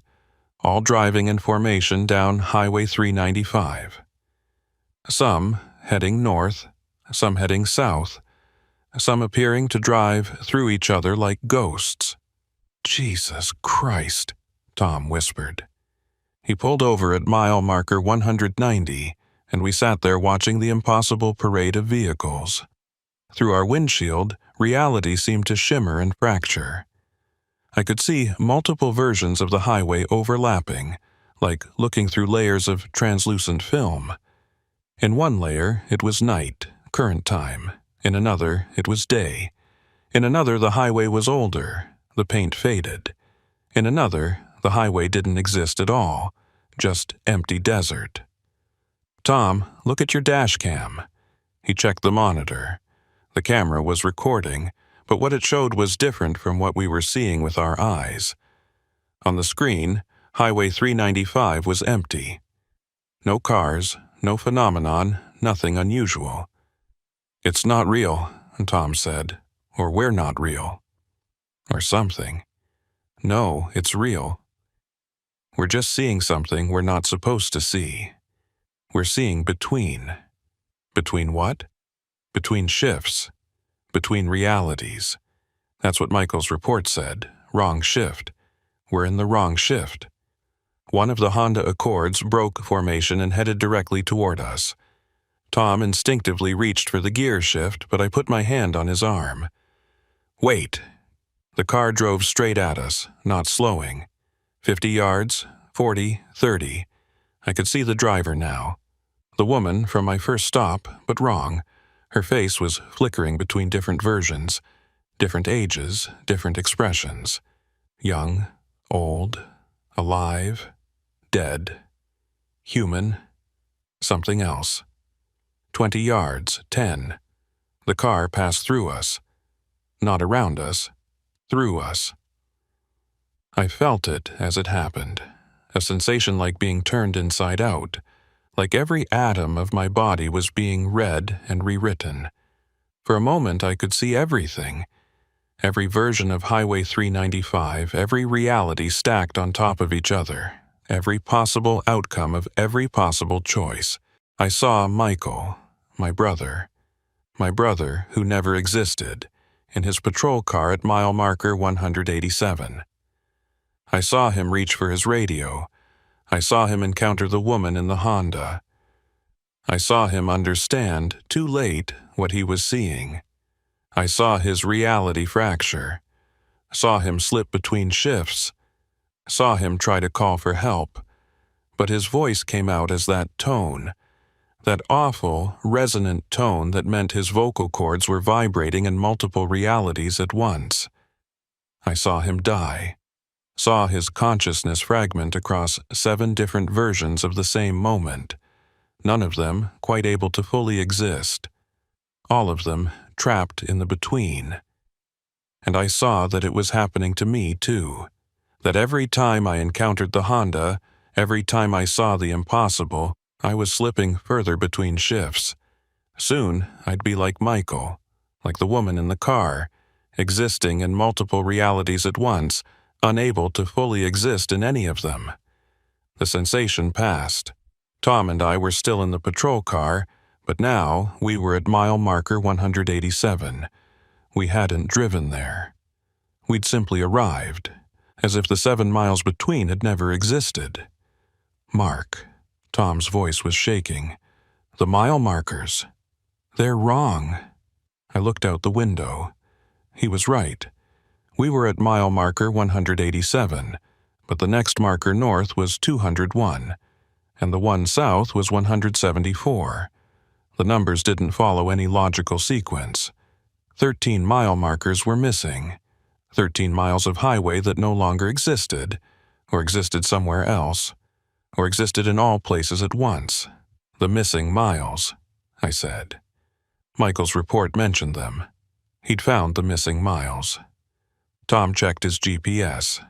all driving in formation down Highway 395. Some heading north, some heading south, some appearing to drive through each other like ghosts. Jesus Christ, Tom whispered. He pulled over at mile marker 190, and we sat there watching the impossible parade of vehicles. Through our windshield, reality seemed to shimmer and fracture. I could see multiple versions of the highway overlapping, like looking through layers of translucent film. In one layer, it was night, current time. In another, it was day. In another, the highway was older, the paint faded. In another, the highway didn't exist at all, just empty desert. "Tom, look at your dash cam." He checked the monitor. The camera was recording, but what it showed was different from what we were seeing with our eyes. On the screen, Highway 395 was empty. No cars, no phenomenon, nothing unusual. "It's not real," Tom said, "or we're not real. Or something. No, it's real. We're just seeing something we're not supposed to see. We're seeing between. Between what? Between shifts. Between realities. That's what Michael's report said. Wrong shift. We're in the wrong shift." One of the Honda Accords broke formation and headed directly toward us. Tom instinctively reached for the gear shift, but I put my hand on his arm. "Wait." The car drove straight at us, not slowing. 50 yards, 40, 30. I could see the driver now. The woman from my first stop, but wrong. Her face was flickering between different versions, different ages, different expressions. Young, old, alive, dead, human, something else. 20 yards, 10. The car passed through us. Not around us, through us. I felt it as it happened, a sensation like being turned inside out, like every atom of my body was being read and rewritten. For a moment I could see everything. Every version of Highway 395, every reality stacked on top of each other, every possible outcome of every possible choice. I saw Michael, my brother who never existed, in his patrol car at mile marker 187. I saw him reach for his radio. I saw him encounter the woman in the Honda. I saw him understand, too late, what he was seeing. I saw his reality fracture. Saw him slip between shifts. Saw him try to call for help. But his voice came out as that tone, that awful, resonant tone that meant his vocal cords were vibrating in multiple realities at once. I saw him die. Saw his consciousness fragment across 7 different versions of the same moment, none of them quite able to fully exist, all of them trapped in the between. And I saw that it was happening to me too, that every time I encountered the Honda, every time I saw the impossible, I was slipping further between shifts. Soon I'd be like Michael, like the woman in the car, existing in multiple realities at once, unable to fully exist in any of them. The sensation passed. Tom and I were still in the patrol car, but now we were at mile marker 187. We hadn't driven there. We'd simply arrived, as if the 7 miles between had never existed. "Mark," Tom's voice was shaking. "The mile markers. They're wrong." I looked out the window. He was right. We were at mile marker 187, but the next marker north was 201, and the one south was 174. The numbers didn't follow any logical sequence. 13 mile markers were missing. 13 miles of highway that no longer existed, or existed somewhere else, or existed in all places at once. "The missing miles," I said. Michael's report mentioned them. He'd found the missing miles. Tom checked his GPS.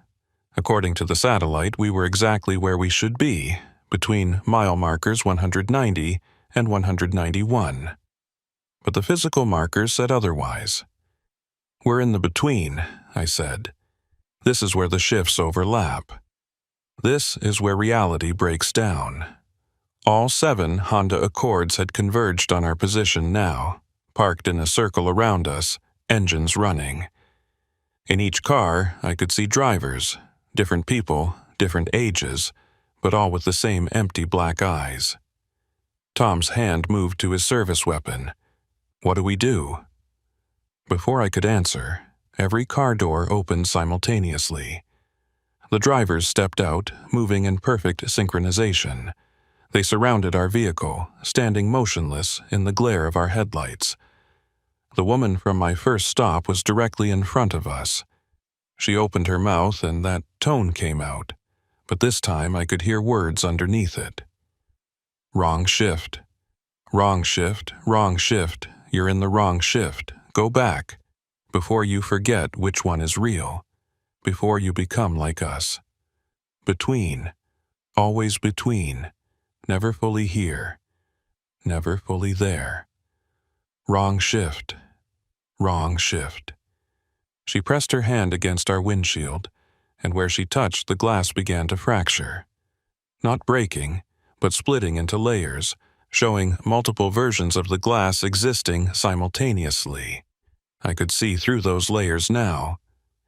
According to the satellite, we were exactly where we should be, between mile markers 190 and 191. But the physical markers said otherwise. "We're in the between," I said. "This is where the shifts overlap. This is where reality breaks down." All 7 Honda Accords had converged on our position now, parked in a circle around us, engines running. In each car, I could see drivers, different people, different ages, but all with the same empty black eyes. Tom's hand moved to his service weapon. What do we do? Before I could answer, every car door opened simultaneously. The drivers stepped out, moving in perfect synchronization. They surrounded our vehicle, standing motionless in the glare of our headlights. The woman from my first stop was directly in front of us. She opened her mouth and that tone came out, but this time I could hear words underneath it. Wrong shift. Wrong shift, wrong shift. You're in the wrong shift. Go back. Before you forget which one is real. Before you become like us. Between. Always between. Never fully here. Never fully there. Wrong shift. Wrong shift. She pressed her hand against our windshield, and where she touched, the glass began to fracture. Not breaking, but splitting into layers, showing multiple versions of the glass existing simultaneously. I could see through those layers now.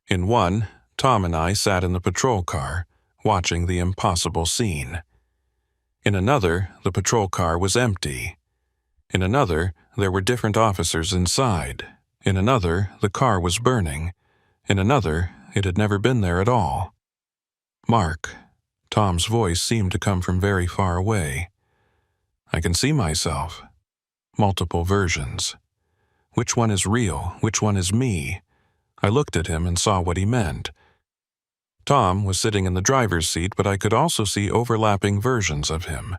In one, Tom and I sat in the patrol car, watching the impossible scene. In another, the patrol car was empty. In another, there were different officers inside. In another, the car was burning. In another, it had never been there at all. Mark. Tom's voice seemed to come from very far away. I can see myself. Multiple versions. Which one is real? Which one is me? I looked at him and saw what he meant. Tom was sitting in the driver's seat, but I could also see overlapping versions of him.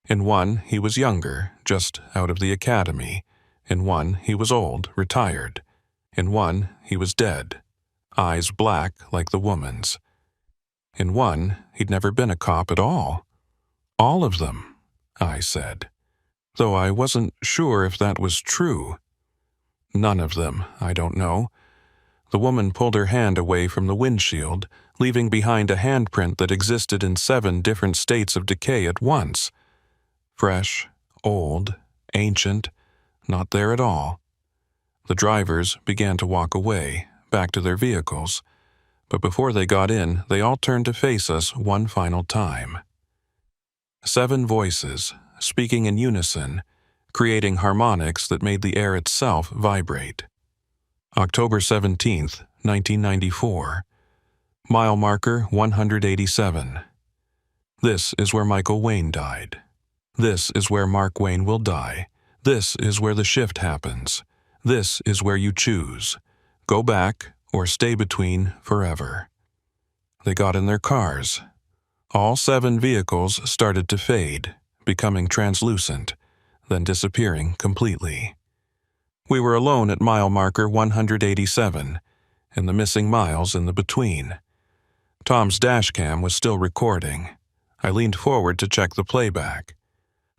In one, he was younger, just out of the academy. In one, he was old, retired. In one, he was dead, eyes black like the woman's. In one, he'd never been a cop at all. All of them, I said, though I wasn't sure if that was true. None of them, I don't know. The woman pulled her hand away from the windshield, leaving behind a handprint that existed in 7 different states of decay at once. Fresh, old, ancient, not there at all. The drivers began to walk away, back to their vehicles, but before they got in, they all turned to face us one final time. 7 voices, speaking in unison, creating harmonics that made the air itself vibrate. October 17th, 1994. Mile marker 187. This is where Michael Wayne died. This is where Mark Wayne will die. This is where the shift happens. This is where you choose. Go back or stay between forever. They got in their cars. All 7 vehicles started to fade, becoming translucent, then disappearing completely. We were alone at mile marker 187, and the missing miles in the between. Tom's dashcam was still recording. I leaned forward to check the playback.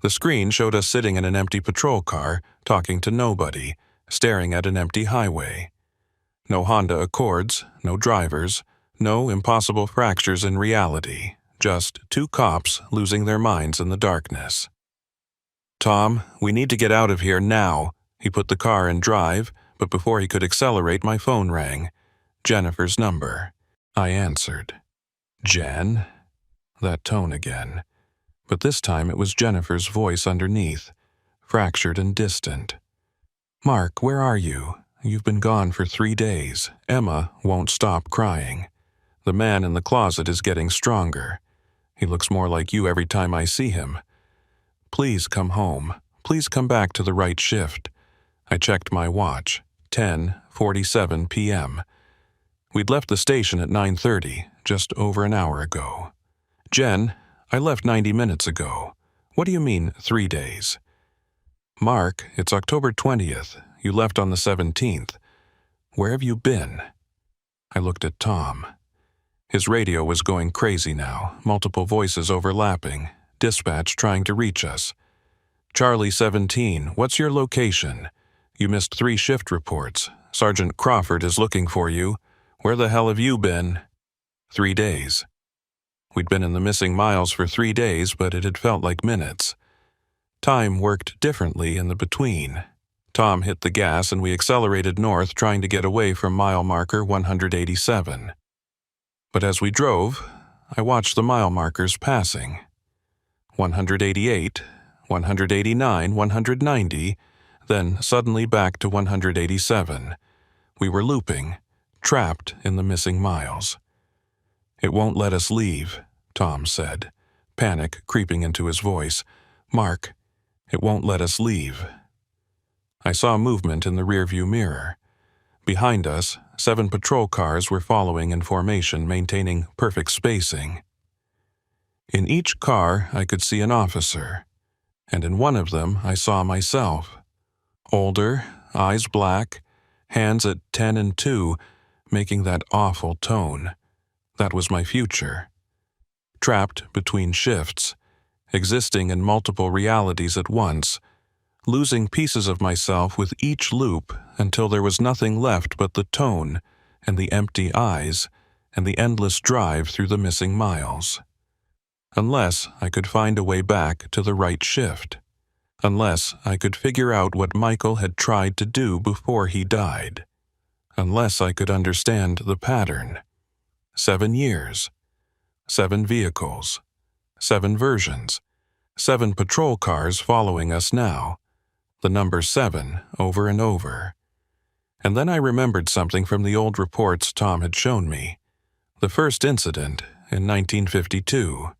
The screen showed us sitting in an empty patrol car, talking to nobody, staring at an empty highway. No Honda Accords, no drivers, no impossible fractures in reality, just 2 cops losing their minds in the darkness. Tom, we need to get out of here now. He put the car in drive, but before he could accelerate, my phone rang. Jennifer's number. I answered. Jen? That tone again. But this time it was Jennifer's voice underneath, fractured and distant. Mark, where are you? You've been gone for 3 days. Emma won't stop crying. The man in the closet is getting stronger. He looks more like you every time I see him. Please come home. Please come back to the right shift. I checked my watch. 10:47 p.m. We'd left the station at 9:30, just over an hour ago. Jen, I left 90 minutes ago. What do you mean, 3 days? Mark, it's October 20th. You left on the 17th. Where have you been? I looked at Tom. His radio was going crazy now, multiple voices overlapping, dispatch trying to reach us. Charlie 17, what's your location? You missed 3 shift reports. Sergeant Crawford is looking for you. Where the hell have you been? 3 days. We'd been in the missing miles for 3 days, but it had felt like minutes. Time worked differently in the between. Tom hit the gas and we accelerated north, trying to get away from mile marker 187. But as we drove, I watched the mile markers passing. 188, 189, 190, then suddenly back to 187. We were looping, trapped in the missing miles. "It won't let us leave," Tom said, panic creeping into his voice. "Mark, it won't let us leave." I saw movement in the rearview mirror. Behind us, 7 patrol cars were following in formation, maintaining perfect spacing. In each car, I could see an officer, and in one of them I saw myself. Older, eyes black, hands at 10 and 2, making that awful tone. That was my future. Trapped between shifts, existing in multiple realities at once, losing pieces of myself with each loop until there was nothing left but the tone and the empty eyes and the endless drive through the missing miles. Unless I could find a way back to the right shift. Unless I could figure out what Michael had tried to do before he died. Unless I could understand the pattern. 7 years. 7 vehicles. 7 versions. 7 patrol cars following us now. The number 7 over and over. And then I remembered something from the old reports Tom had shown me. The first incident in 1952.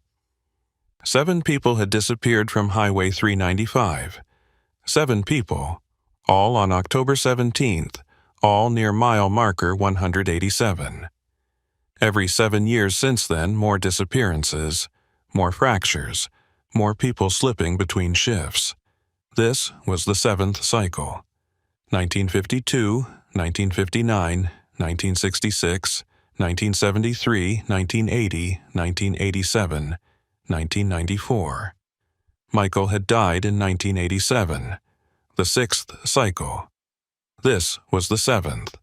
7 people had disappeared from Highway 395. 7 people, all on October 17th, all near mile marker 187. Every 7 years since then, more disappearances, more fractures, more people slipping between shifts. This was the 7th cycle. 1952, 1959, 1966, 1973, 1980, 1987, 1994. Michael had died in 1987, the 6th cycle. This was the 7th,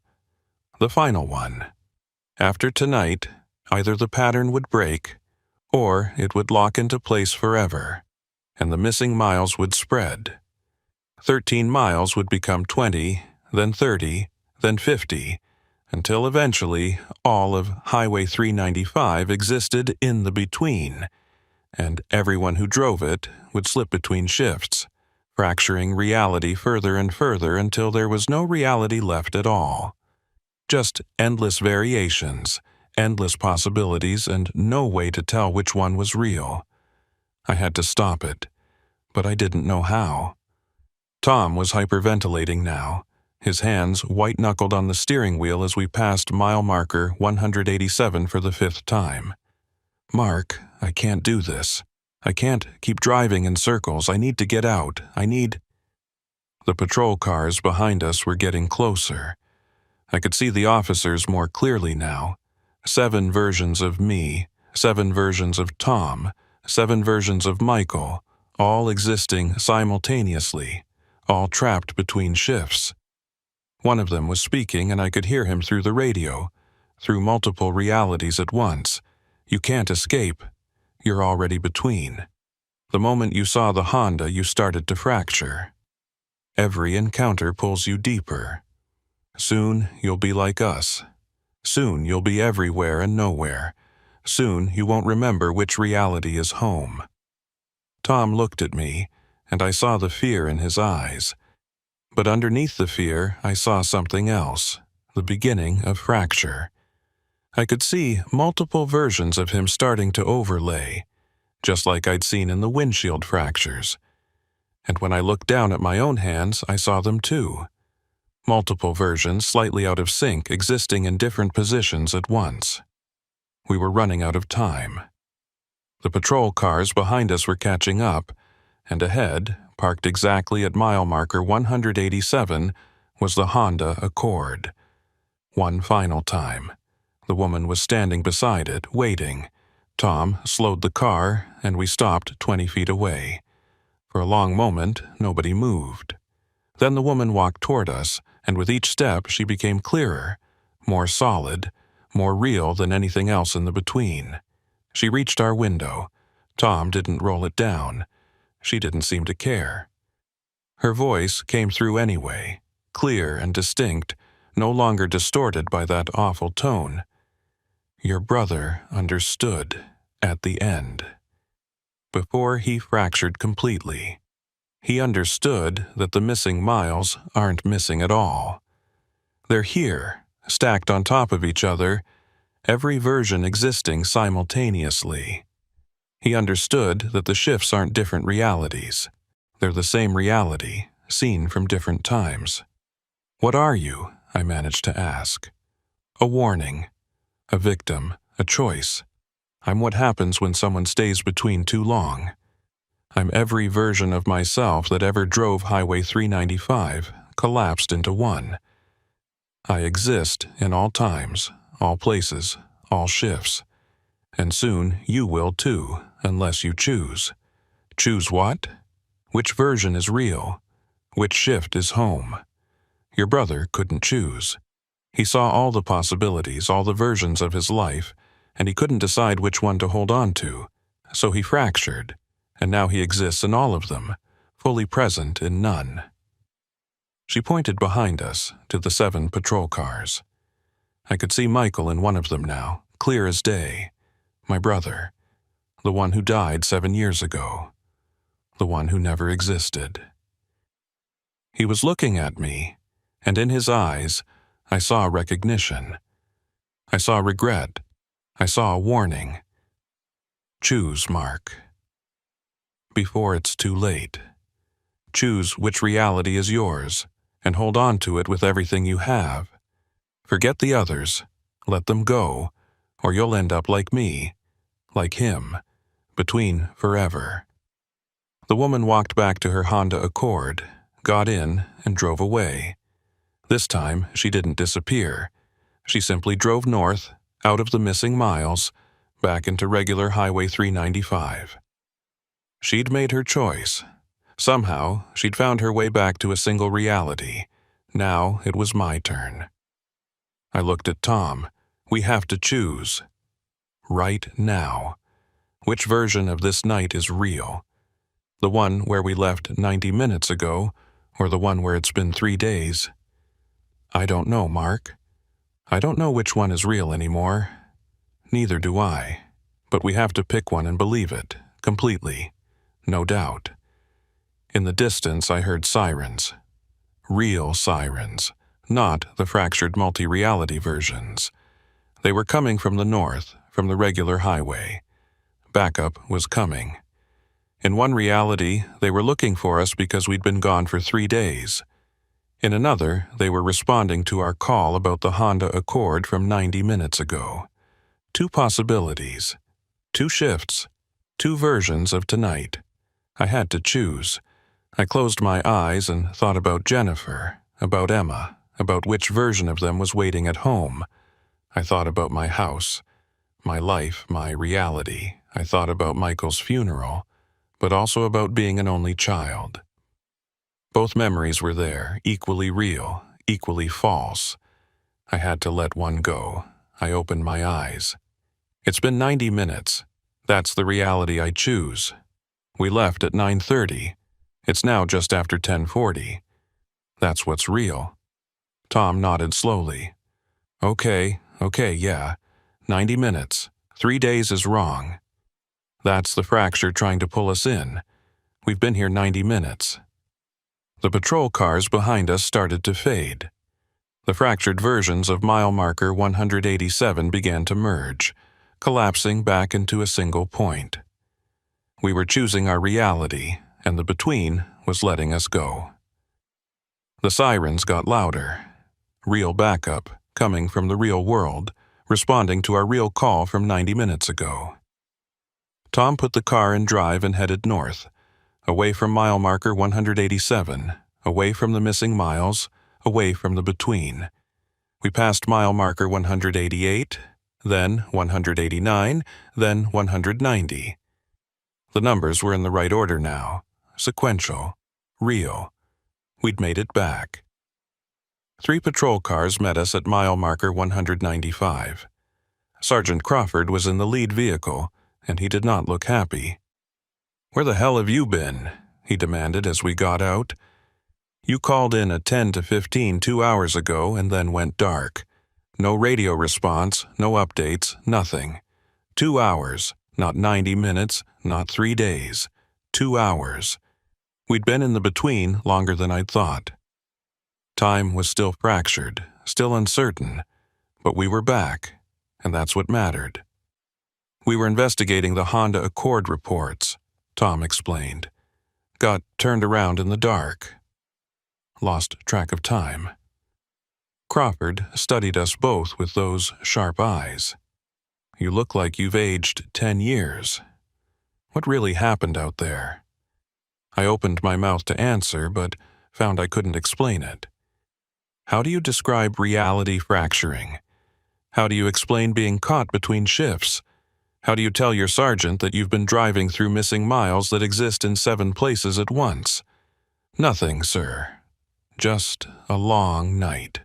the final one. After tonight, either the pattern would break, or it would lock into place forever, and the missing miles would spread. 13 miles would become 20, then 30, then 50, until eventually all of Highway 395 existed in the between, and everyone who drove it would slip between shifts, fracturing reality further and further until there was no reality left at all. Just endless variations, endless possibilities, and no way to tell which one was real. I had to stop it, but I didn't know how. Tom was hyperventilating now, his hands white-knuckled on the steering wheel as we passed mile marker 187 for the 5th time. "Mark, I can't do this. I can't keep driving in circles. I need to get out. The patrol cars behind us were getting closer. I could see the officers more clearly now. 7 versions of me, 7 versions of Tom, 7 versions of Michael, all existing simultaneously, all trapped between shifts. One of them was speaking, and I could hear him through the radio, through multiple realities at once. "You can't escape. You're already between. The moment you saw the Honda, you started to fracture. Every encounter pulls you deeper. Soon you'll be like us. Soon you'll be everywhere and nowhere. Soon you won't remember which reality is home." Tom looked at me, and I saw the fear in his eyes. But underneath the fear, I saw something else, the beginning of fracture. I could see multiple versions of him starting to overlay, just like I'd seen in the windshield fractures. And when I looked down at my own hands, I saw them too. Multiple versions slightly out of sync, existing in different positions at once. We were running out of time. The patrol cars behind us were catching up, and ahead, parked exactly at mile marker 187, was the Honda Accord. One final time. The woman was standing beside it, waiting. Tom slowed the car, and we stopped 20 feet away. For a long moment, nobody moved. Then the woman walked toward us, and with each step she became clearer, more solid, more real than anything else in the between. She reached our window. Tom didn't roll it down. She didn't seem to care. Her voice came through anyway, clear and distinct, no longer distorted by that awful tone. "Your brother understood," at the end. Before he fractured completely, he understood that the missing miles aren't missing at all. They're here, stacked on top of each other, every version existing simultaneously. He understood that the shifts aren't different realities. They're the same reality, seen from different times. "What are you?" I managed to ask. "A warning. A victim. A choice. I'm what happens when someone stays between too long. I'm every version of myself that ever drove Highway 395, collapsed into one. I exist in all times, all places, all shifts. And soon you will too, unless you choose. Choose what? Which version is real? Which shift is home? Your brother couldn't choose. He saw all the possibilities, all the versions of his life, and he couldn't decide which one to hold on to. So he fractured, and now he exists in all of them, fully present in none." She pointed behind us to the 7 patrol cars. I could see Michael in one of them now, clear as day. My brother, the one who died 7 years ago, the one who never existed. He was looking at me, and in his eyes, I saw recognition. I saw regret. I saw a warning. Choose, Mark. Before it's too late. Choose which reality is yours, and hold on to it with everything you have. Forget the others. Let them go, or you'll end up like me, like him, between forever. The woman walked back to her Honda Accord, got in, and drove away. This time, she didn't disappear. She simply drove north, out of the missing miles, back into regular Highway 395. She'd made her choice. Somehow, she'd found her way back to a single reality. Now it was my turn. I looked at Tom. We have to choose. Right now. Which version of this night is real? The one where we left 90 minutes ago, or the one where it's been 3 days? I don't know, Mark. I don't know which one is real anymore. Neither do I. But we have to pick one and believe it, completely. No doubt. In the distance, I heard sirens. Real sirens, not the fractured multi-reality versions. They were coming from the north, from the regular highway. Backup was coming. In one reality, they were looking for us because we'd been gone for 3 days. In another, they were responding to our call about the Honda Accord from 90 minutes ago. 2 possibilities. 2 shifts. 2 versions of tonight. I had to choose. I closed my eyes and thought about Jennifer, about Emma, about which version of them was waiting at home. I thought about my house, my life, my reality. I thought about Michael's funeral, but also about being an only child. Both memories were there, equally real, equally false. I had to let one go. I opened my eyes. It's been 90 minutes. That's the reality I choose. We left at 9:30. It's now just after 10:40. That's what's real. Tom nodded slowly. Okay, yeah. 90 minutes. 3 days is wrong. That's the fracture trying to pull us in. We've been here 90 minutes. The patrol cars behind us started to fade. The fractured versions of mile marker 187 began to merge, collapsing back into a single point. We were choosing our reality, and the between was letting us go. The sirens got louder. Real backup, coming from the real world, responding to our real call from 90 minutes ago. Tom put the car in drive and headed north, away from mile marker 187, away from the missing miles, away from the between. We passed mile marker 188, then 189, then 190. The numbers were in the right order now, sequential, real. We'd made it back. 3 patrol cars met us at mile marker 195. Sergeant Crawford was in the lead vehicle, and he did not look happy. "Where the hell have you been?" he demanded as we got out. "You called in at 10 to 15 2 hours ago and then went dark. No radio response, no updates, nothing. 2 hours, Not 90 minutes, not 3 days. 2 hours. We'd been in the between longer than I'd thought. Time was still fractured, still uncertain, but we were back, and that's what mattered. We were investigating the Honda Accord reports, Tom explained. Got turned around in the dark. Lost track of time. Crawford studied us both with those sharp eyes. You look like you've aged 10 years. What really happened out there? I opened my mouth to answer, but found I couldn't explain it. How do you describe reality fracturing? How do you explain being caught between shifts? How do you tell your sergeant that you've been driving through missing miles that exist in 7 places at once? Nothing, sir. Just a long night.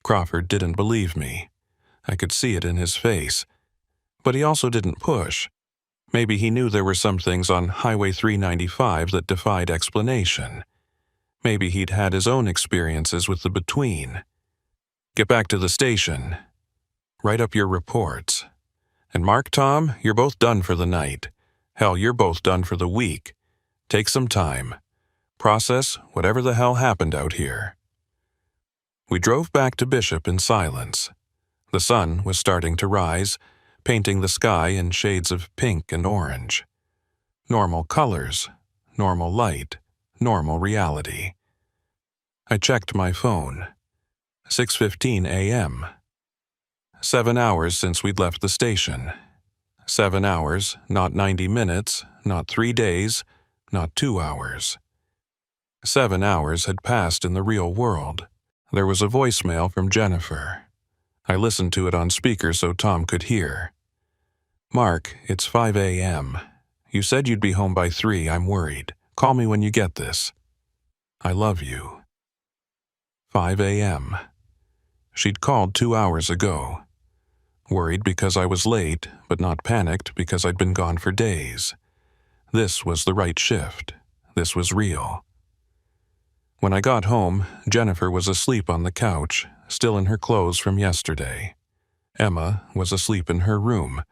Crawford didn't believe me. I could see it in his face. But he also didn't push. Maybe he knew there were some things on Highway 395 that defied explanation. Maybe he'd had his own experiences with the between. Get back to the station. Write up your reports. And Mark, Tom, you're both done for the night. Hell, you're both done for the week. Take some time. Process whatever the hell happened out here. We drove back to Bishop in silence. The sun was starting to rise, painting the sky in shades of pink and orange. Normal colors, normal light, normal reality. I checked my phone. 6:15 a.m. 7 hours since we'd left the station. 7 hours, not 90 minutes, not 3 days, not 2 hours. 7 hours had passed in the real world. There was a voicemail from Jennifer. I listened to it on speaker so Tom could hear. Mark, it's 5 a.m. You said you'd be home by 3. I'm worried. Call me when you get this. I love you. 5 a.m. She'd called 2 hours ago. Worried because I was late, but not panicked because I'd been gone for days. This was the right shift. This was real. When I got home, Jennifer was asleep on the couch, still in her clothes from yesterday. Emma was asleep in her room.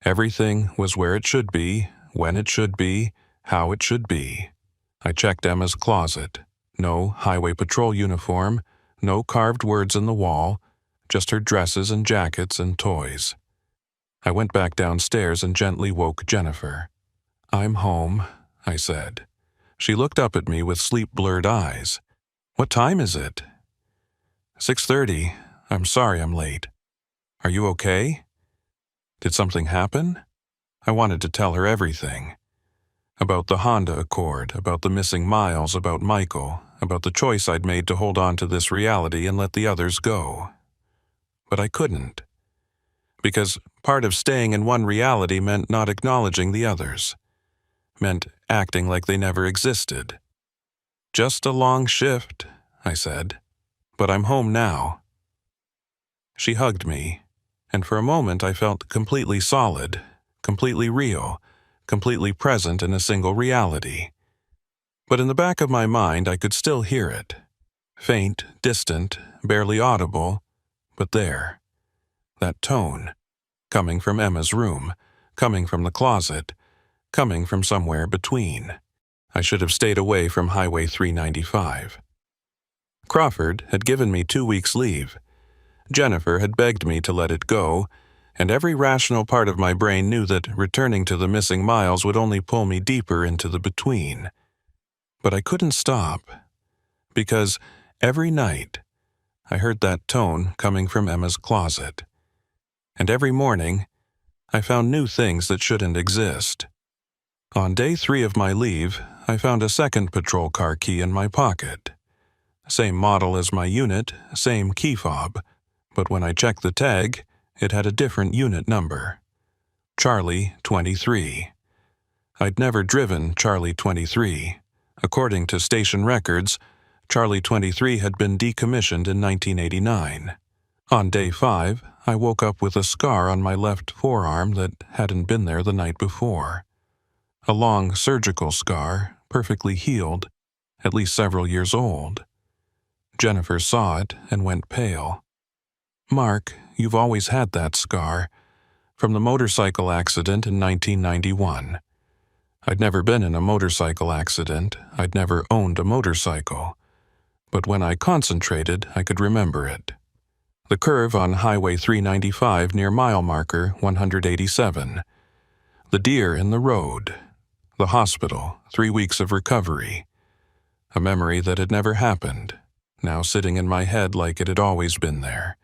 Everything was where it should be, when it should be, how it should be. I checked Emma's closet. No highway patrol uniform, no carved words in the wall, just her dresses and jackets and toys. I went back downstairs and gently woke Jennifer. I'm home, I said. She looked up at me with sleep-blurred eyes. What time is it? 6:30. I'm sorry I'm late. Are you okay? Did something happen? I wanted to tell her everything. About the Honda Accord, about the missing miles, about Michael, about the choice I'd made to hold on to this reality and let the others go. But I couldn't. Because part of staying in one reality meant not acknowledging the others. Meant acting like they never existed. Just a long shift, I said. But I'm home now. She hugged me, and for a moment I felt completely solid, completely real, completely present in a single reality. But in the back of my mind I could still hear it. Faint, distant, barely audible, but there. That tone, coming from Emma's room, coming from the closet, coming from somewhere between. I should have stayed away from Highway 395. Crawford had given me 2 weeks' leave. Jennifer had begged me to let it go, and every rational part of my brain knew that returning to the missing miles would only pull me deeper into the between. But I couldn't stop, because every night I heard that tone coming from Emma's closet. And every morning I found new things that shouldn't exist. On day 3 of my leave, I found a second patrol car key in my pocket. Same model as my unit, same key fob, but when I checked the tag, it had a different unit number. Charlie 23. I'd never driven Charlie 23. According to station records, Charlie 23 had been decommissioned in 1989. On day 5, I woke up with a scar on my left forearm that hadn't been there the night before. A long surgical scar, perfectly healed, at least several years old. Jennifer saw it and went pale. Mark, you've always had that scar. from the motorcycle accident in 1991. I'd never been in a motorcycle accident. I'd never owned a motorcycle. But when I concentrated, I could remember it. The curve on Highway 395 near mile marker 187. The deer in the road. The hospital, 3 weeks of recovery. A memory that had never happened, now sitting in my head like it had always been there.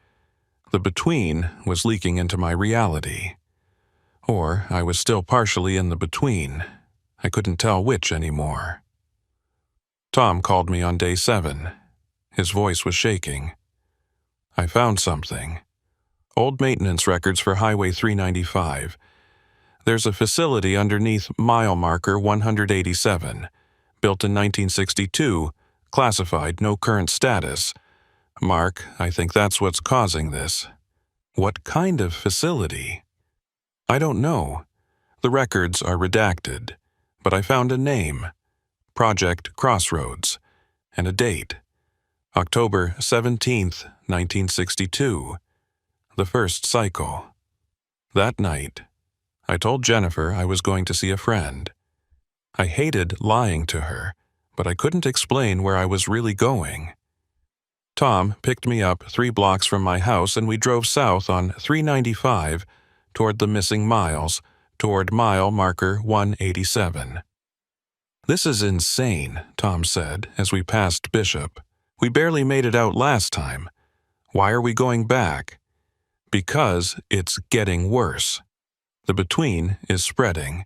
The between was leaking into my reality. Or I was still partially in the between. I couldn't tell which anymore. Tom called me on day 7. His voice was shaking. I found something. Old maintenance records for Highway 395. There's a facility underneath mile marker 187, built in 1962, classified no current status. Mark, I think that's what's causing this. What kind of facility? I don't know. The records are redacted, but I found a name, Project Crossroads, and a date, October 17th, 1962, the first cycle. That night, I told Jennifer I was going to see a friend. I hated lying to her, but I couldn't explain where I was really going. Tom picked me up 3 blocks from my house and we drove south on 395 toward the missing miles, toward mile marker 187. "This is insane," Tom said as we passed Bishop. "We barely made it out last time. Why are we going back?" "Because it's getting worse. The between is spreading.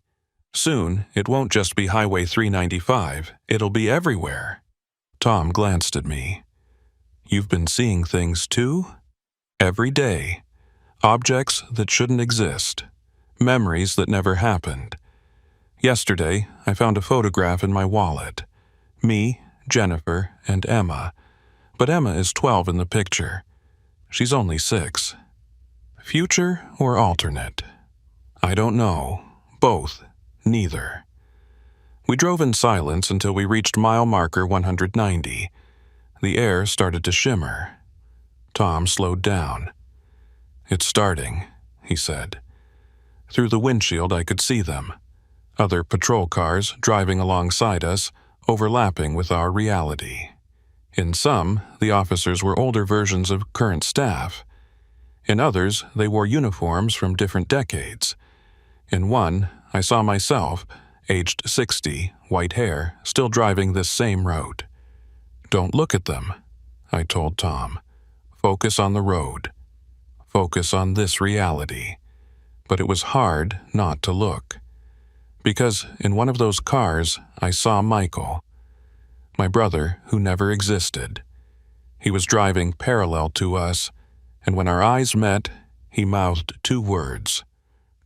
Soon, it won't just be Highway 395, it'll be everywhere." Tom glanced at me. "You've been seeing things too?" "Every day. Objects that shouldn't exist. Memories that never happened. Yesterday, I found a photograph in my wallet. Me, Jennifer, and Emma. But Emma is 12 in the picture. She's only 6. Future or alternate? I don't know. Both. Neither." We drove in silence until we reached mile marker 190. The air started to shimmer. Tom slowed down. "It's starting," he said. Through the windshield I could see them. Other patrol cars driving alongside us, overlapping with our reality. In some, the officers were older versions of current staff. In others, they wore uniforms from different decades. In one, I saw myself, aged 60, white hair, still driving this same route. "Don't look at them," I told Tom. "Focus on the road. Focus on this reality." But it was hard not to look. Because in one of those cars, I saw Michael, my brother who never existed. He was driving parallel to us, and when our eyes met, he mouthed 2 words.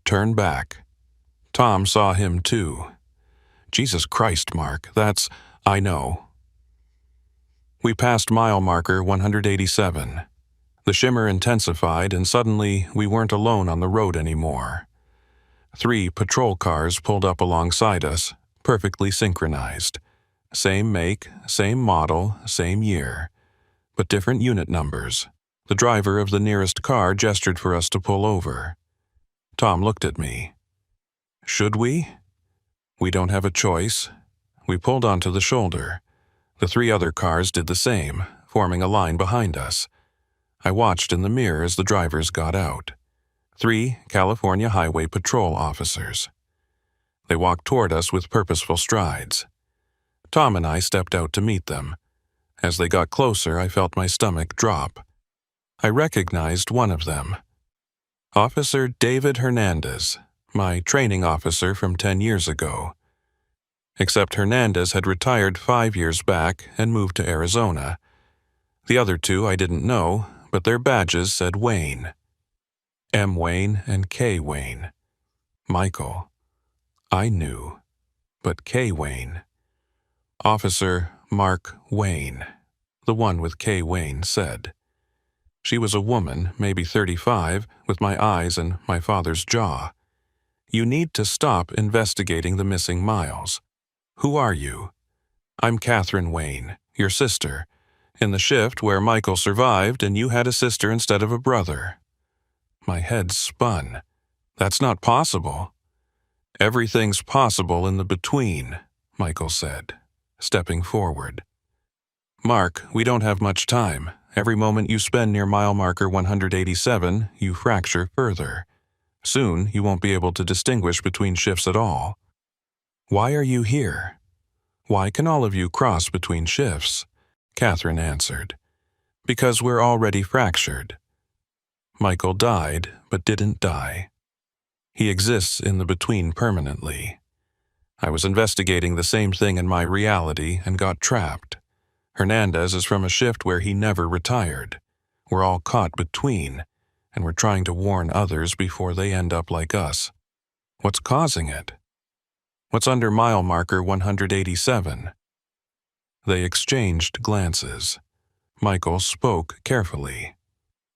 "Turn back." Tom saw him too. "Jesus Christ, Mark, that's—" "I know." We passed mile marker 187. The shimmer intensified, and suddenly we weren't alone on the road anymore. 3 patrol cars pulled up alongside us, perfectly synchronized. Same make, same model, same year, but different unit numbers. The driver of the nearest car gestured for us to pull over. Tom looked at me. "Should we?" "We don't have a choice." We pulled onto the shoulder. The 3 other cars did the same, forming a line behind us. I watched in the mirror as the drivers got out. 3 California Highway Patrol officers. They walked toward us with purposeful strides. Tom and I stepped out to meet them. As they got closer, I felt my stomach drop. I recognized one of them. Officer David Hernandez, my training officer from 10 years ago. Except Hernandez had retired 5 years back and moved to Arizona. The other 2 I didn't know, but their badges said Wayne. M. Wayne and K. Wayne. Michael. I knew, but K. Wayne. Officer Mark Wayne, the one with K. Wayne, said. She was a woman, maybe 35, with my eyes and my father's jaw. "You need to stop investigating the missing miles. Who are you?" "I'm Catherine Wayne, your sister, in the shift where Michael survived and you had a sister instead of a brother." My head spun. That's not possible. Everything's possible in the between, Michael said, stepping forward. Mark, we don't have much time. Every moment you spend near mile marker 187, you fracture further. Soon, you won't be able to distinguish between shifts at all. Why are you here? Why can all of you cross between shifts? Catherine answered. Because we're already fractured. Michael died, but didn't die. He exists in the between permanently. I was investigating the same thing in my reality and got trapped. Hernandez is from a shift where he never retired. We're all caught between, and we're trying to warn others before they end up like us. What's causing it? What's under mile marker 187? They exchanged glances. Michael spoke carefully.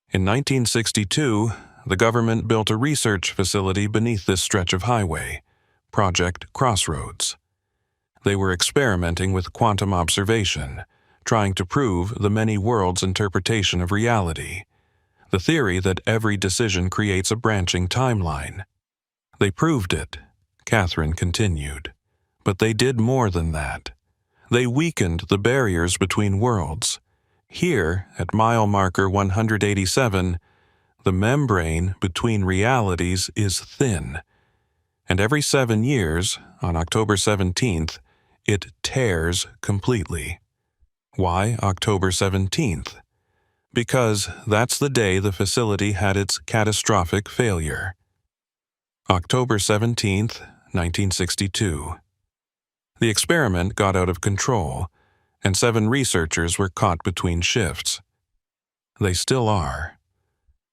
In 1962, the government built a research facility beneath this stretch of highway, Project Crossroads. They were experimenting with quantum observation, trying to prove the many worlds interpretation of reality, the theory that every decision creates a branching timeline. They proved it, Catherine continued. But they did more than that. They weakened the barriers between worlds. Here, at mile marker 187, the membrane between realities is thin. And every 7 years, on October 17th, it tears completely. Why October 17th? Because that's the day the facility had its catastrophic failure. October 17th, 1962. The experiment got out of control, and 7 researchers were caught between shifts. They still are.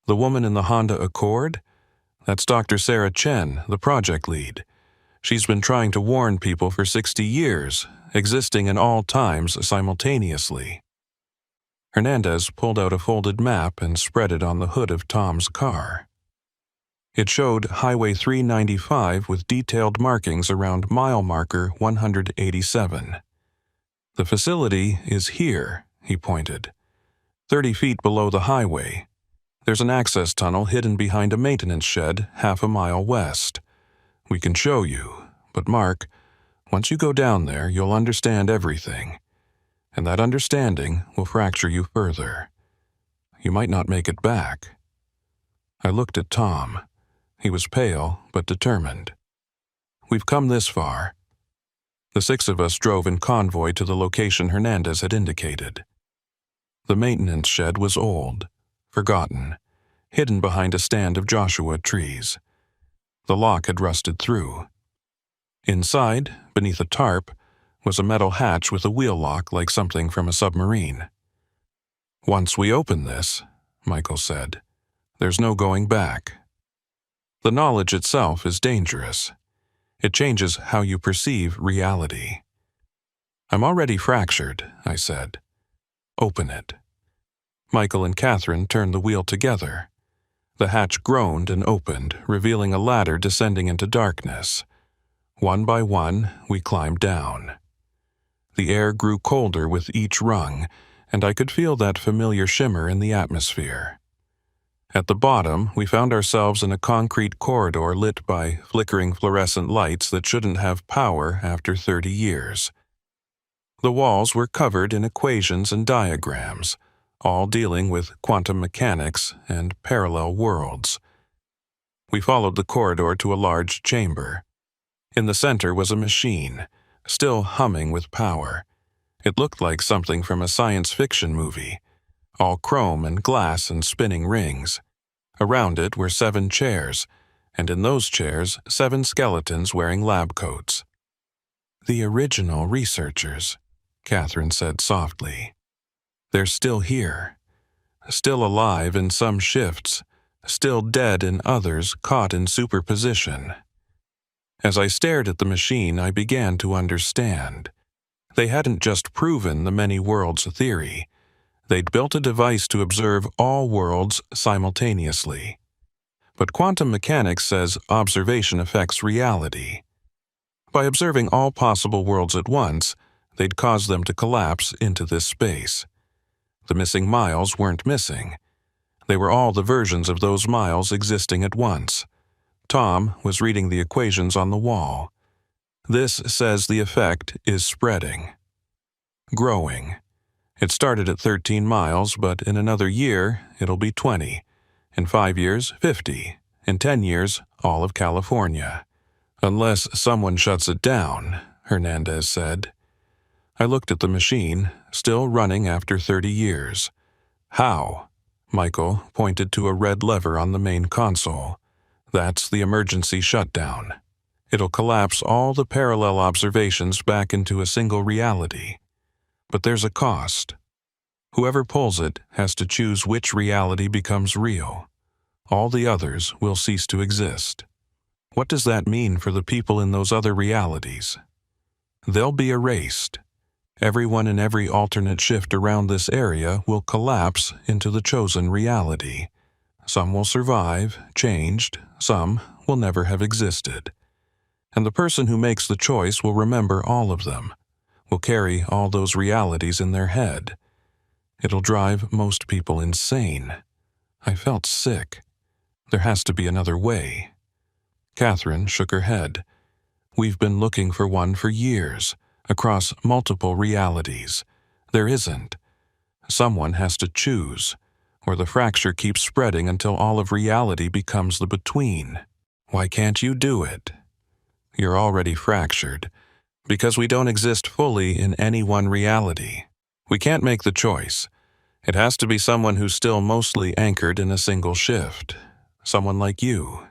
The woman in the Honda Accord? That's Dr. Sarah Chen, the project lead. She's been trying to warn people for 60 years, existing in all times simultaneously. Hernandez pulled out a folded map and spread it on the hood of Tom's car. It showed Highway 395 with detailed markings around mile marker 187. The facility is here, he pointed. 30 feet below the highway. There's an access tunnel hidden behind a maintenance shed half a mile west. We can show you, but Mark, once you go down there, you'll understand everything. And that understanding will fracture you further. You might not make it back. I looked at Tom. He was pale, but determined. We've come this far. The 6 of us drove in convoy to the location Hernandez had indicated. The maintenance shed was old, forgotten, hidden behind a stand of Joshua trees. The lock had rusted through. Inside, beneath a tarp, was a metal hatch with a wheel lock like something from a submarine. Once we open this, Michael said, there's no going back. The knowledge itself is dangerous. It changes how you perceive reality. I'm already fractured, I said. Open it. Michael and Catherine turned the wheel together. The hatch groaned and opened, revealing a ladder descending into darkness. One by one, we climbed down. The air grew colder with each rung, and I could feel that familiar shimmer in the atmosphere. At the bottom, we found ourselves in a concrete corridor lit by flickering fluorescent lights that shouldn't have power after 30 years. The walls were covered in equations and diagrams, all dealing with quantum mechanics and parallel worlds. We followed the corridor to a large chamber. In the center was a machine, still humming with power. It looked like something from a science fiction movie, all chrome and glass and spinning rings. Around it were 7 chairs, and in those chairs 7 skeletons wearing lab coats. The original researchers, Catherine said softly. They're still here, still alive in some shifts, still dead in others caught in superposition. As I stared at the machine, I began to understand. They hadn't just proven the many worlds theory. They'd built a device to observe all worlds simultaneously. But quantum mechanics says observation affects reality. By observing all possible worlds at once, they'd cause them to collapse into this space. The missing miles weren't missing. They were all the versions of those miles existing at once. Tom was reading the equations on the wall. This says the effect is spreading. Growing. It started at 13 miles, but in another year, it'll be 20. In 5 years, 50. In 10 years, all of California. Unless someone shuts it down, Hernandez said. I looked at the machine, still running after 30 years. How? Michael pointed to a red lever on the main console. That's the emergency shutdown. It'll collapse all the parallel observations back into a single reality. But there's a cost. Whoever pulls it has to choose which reality becomes real. All the others will cease to exist. What does that mean for the people in those other realities? They'll be erased. Everyone in every alternate shift around this area will collapse into the chosen reality. Some will survive, changed, some will never have existed. And the person who makes the choice will remember all of them, will carry all those realities in their head. It'll drive most people insane. I felt sick. There has to be another way. Catherine shook her head. We've been looking for one for years, across multiple realities. There isn't. Someone has to choose, or the fracture keeps spreading until all of reality becomes the between. Why can't you do it? You're already fractured, because we don't exist fully in any one reality. We can't make the choice. It has to be someone who's still mostly anchored in a single shift. Someone like you.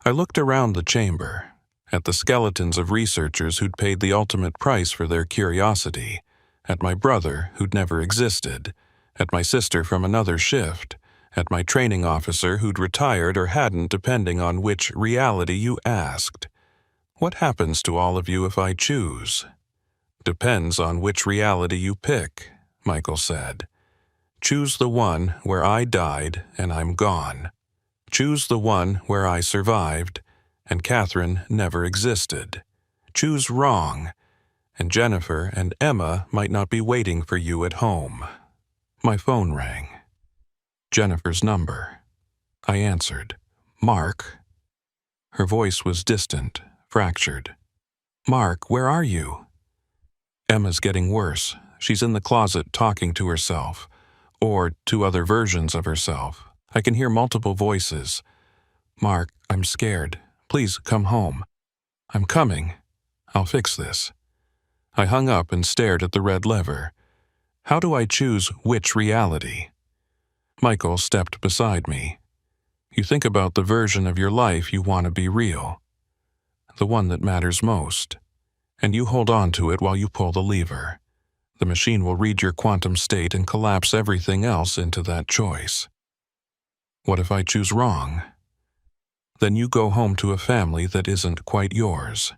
I looked around the chamber, at the skeletons of researchers who'd paid the ultimate price for their curiosity, at my brother who'd never existed, at my sister from another shift, at my training officer who'd retired or hadn't depending on which reality you asked. What happens to all of you if I choose? Depends on which reality you pick, Michael said. Choose the one where I died and I'm gone. Choose the one where I survived and Catherine never existed. Choose wrong, and Jennifer and Emma might not be waiting for you at home. My phone rang. Jennifer's number. I answered. Mark. Her voice was distant, fractured. Mark, where are you? Emma's getting worse. She's in the closet talking to herself, or to other versions of herself. I can hear multiple voices. Mark, I'm scared. Please come home. I'm coming. I'll fix this. I hung up and stared at the red lever. How do I choose which reality? Michael stepped beside me. You think about the version of your life you want to be real, the one that matters most, and you hold on to it while you pull the lever. The machine will read your quantum state and collapse everything else into that choice. What if I choose wrong? Then you go home to a family that isn't quite yours,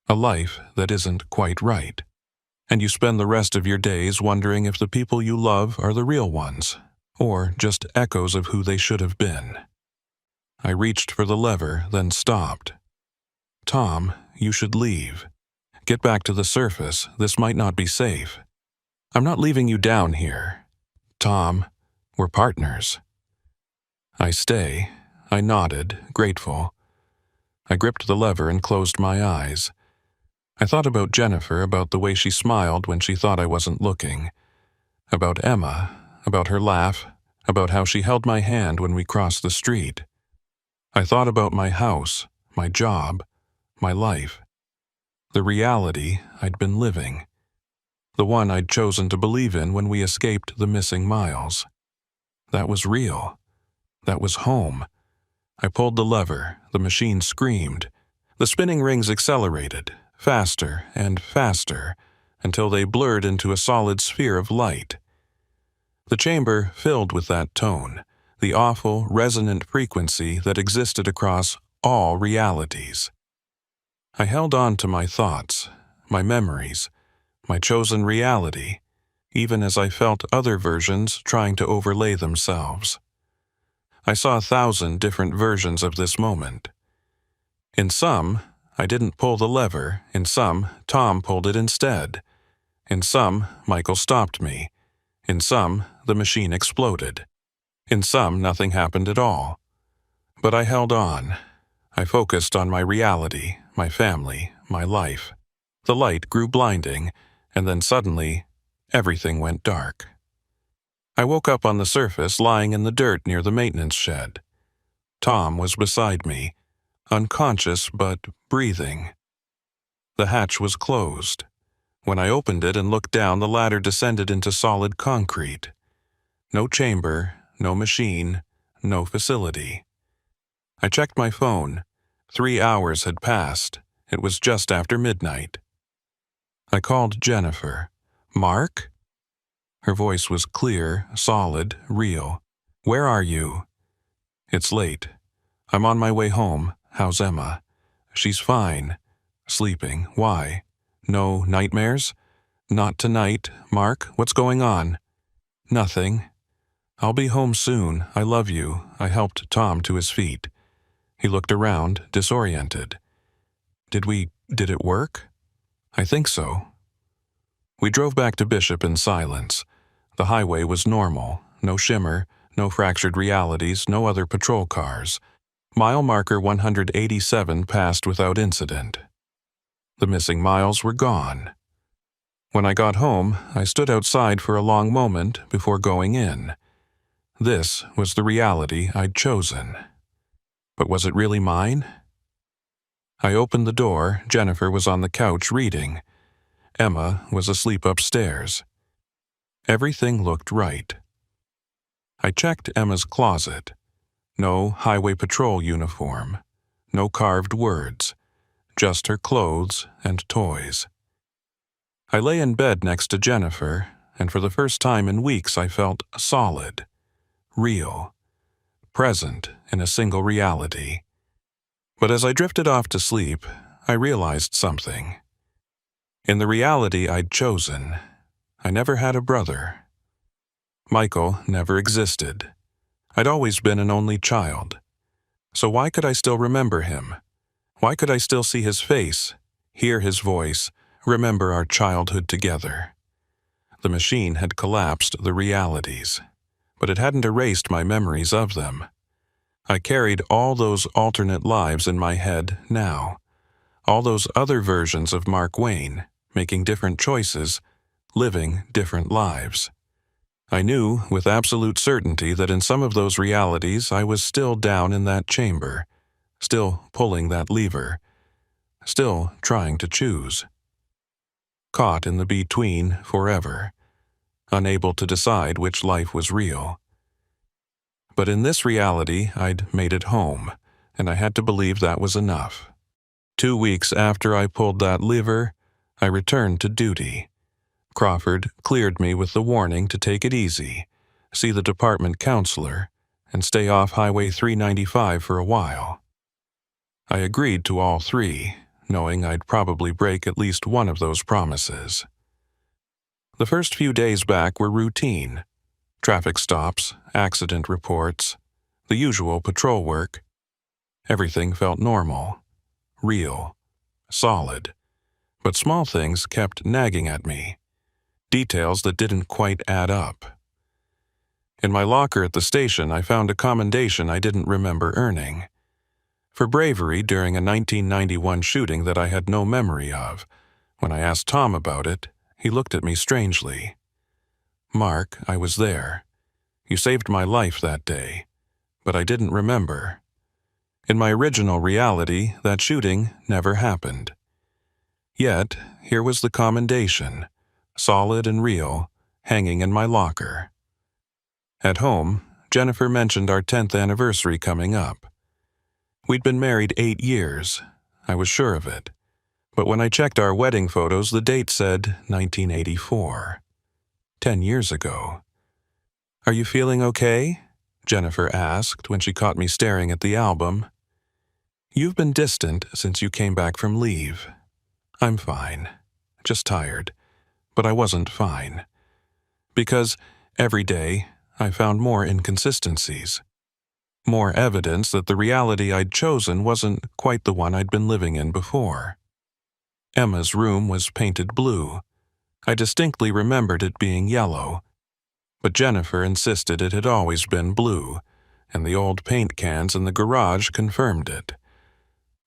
a life that isn't quite right, and you spend the rest of your days wondering if the people you love are the real ones, or just echoes of who they should have been. I reached for the lever, then stopped. Tom, you should leave. Get back to the surface. This might not be safe. I'm not leaving you down here. Tom, we're partners. I stay. I nodded, grateful. I gripped the lever and closed my eyes. I thought about Jennifer, about the way she smiled when she thought I wasn't looking, about Emma, about her laugh, about how she held my hand when we crossed the street. I thought about my house, my job, my life, the reality I'd been living, the one I'd chosen to believe in when we escaped the missing miles. That was real. That was home. I pulled the lever, the machine screamed. The spinning rings accelerated, faster and faster, until they blurred into a solid sphere of light. The chamber filled with that tone, the awful, resonant frequency that existed across all realities. I held on to my thoughts, my memories, my chosen reality, even as I felt other versions trying to overlay themselves. I saw 1,000 different versions of this moment. In some, I didn't pull the lever. In some, Tom pulled it instead. In some, Michael stopped me. In some, the machine exploded. In some, nothing happened at all. But I held on. I focused on my reality, my family, my life. The light grew blinding, and then suddenly, everything went dark. I woke up on the surface, lying in the dirt near the maintenance shed. Tom was beside me, unconscious but breathing. The hatch was closed. When I opened it and looked down, the ladder descended into solid concrete. No chamber, no machine, no facility. I checked my phone. 3 hours had passed. It was just after midnight. I called Jennifer. "Mark?" Her voice was clear, solid, real. "Where are you?" "It's late. I'm on my way home. How's Emma?" "She's fine. Sleeping. Why? No nightmares?" "Not tonight. Mark, what's going on?" "Nothing. I'll be home soon. I love you." I helped Tom to his feet. He looked around, disoriented. Did it work?" "I think so." We drove back to Bishop in silence. The highway was normal. No shimmer, no fractured realities, no other patrol cars. Mile marker 187 passed without incident. The missing miles were gone. When I got home, I stood outside for a long moment before going in. This was the reality I'd chosen. But was it really mine? I opened the door. Jennifer was on the couch reading. Emma was asleep upstairs. Everything looked right. I checked Emma's closet. No highway patrol uniform. No carved words. Just her clothes and toys. I lay in bed next to Jennifer, and for the first time in weeks I felt solid, real, present in a single reality. But as I drifted off to sleep, I realized something. In the reality I'd chosen, I never had a brother. Michael never existed. I'd always been an only child. So why could I still remember him? Why could I still see his face, hear his voice, remember our childhood together? The machine had collapsed the realities, but it hadn't erased my memories of them. I carried all those alternate lives in my head now, all those other versions of Mark Wayne, making different choices, living different lives. I knew with absolute certainty that in some of those realities I was still down in that chamber, still pulling that lever, still trying to choose. Caught in the between forever, unable to decide which life was real. But in this reality, I'd made it home, and I had to believe that was enough. 2 weeks after I pulled that lever, I returned to duty. Crawford cleared me with the warning to take it easy, see the department counselor, and stay off Highway 395 for a while. I agreed to all three, knowing I'd probably break at least one of those promises. The first few days back were routine. Traffic stops, accident reports, the usual patrol work. Everything felt normal, real, solid, but small things kept nagging at me. Details that didn't quite add up. In my locker at the station, I found a commendation I didn't remember earning. For bravery during a 1991 shooting that I had no memory of. When I asked Tom about it, he looked at me strangely. "Mark, I was there. You saved my life that day, but I didn't remember. In my original reality, that shooting never happened. Yet, here was the commendation, solid and real, hanging in my locker." At home, Jennifer mentioned our 10th anniversary coming up. We'd been married 8 years. I was sure of it. But when I checked our wedding photos, the date said 1984. 10 years ago. "Are you feeling okay?" Jennifer asked when she caught me staring at the album. "You've been distant since you came back from leave." "I'm fine. Just tired." But I wasn't fine. Because every day I found more inconsistencies. More evidence that the reality I'd chosen wasn't quite the one I'd been living in before. Emma's room was painted blue. I distinctly remembered it being yellow. But Jennifer insisted it had always been blue, and the old paint cans in the garage confirmed it.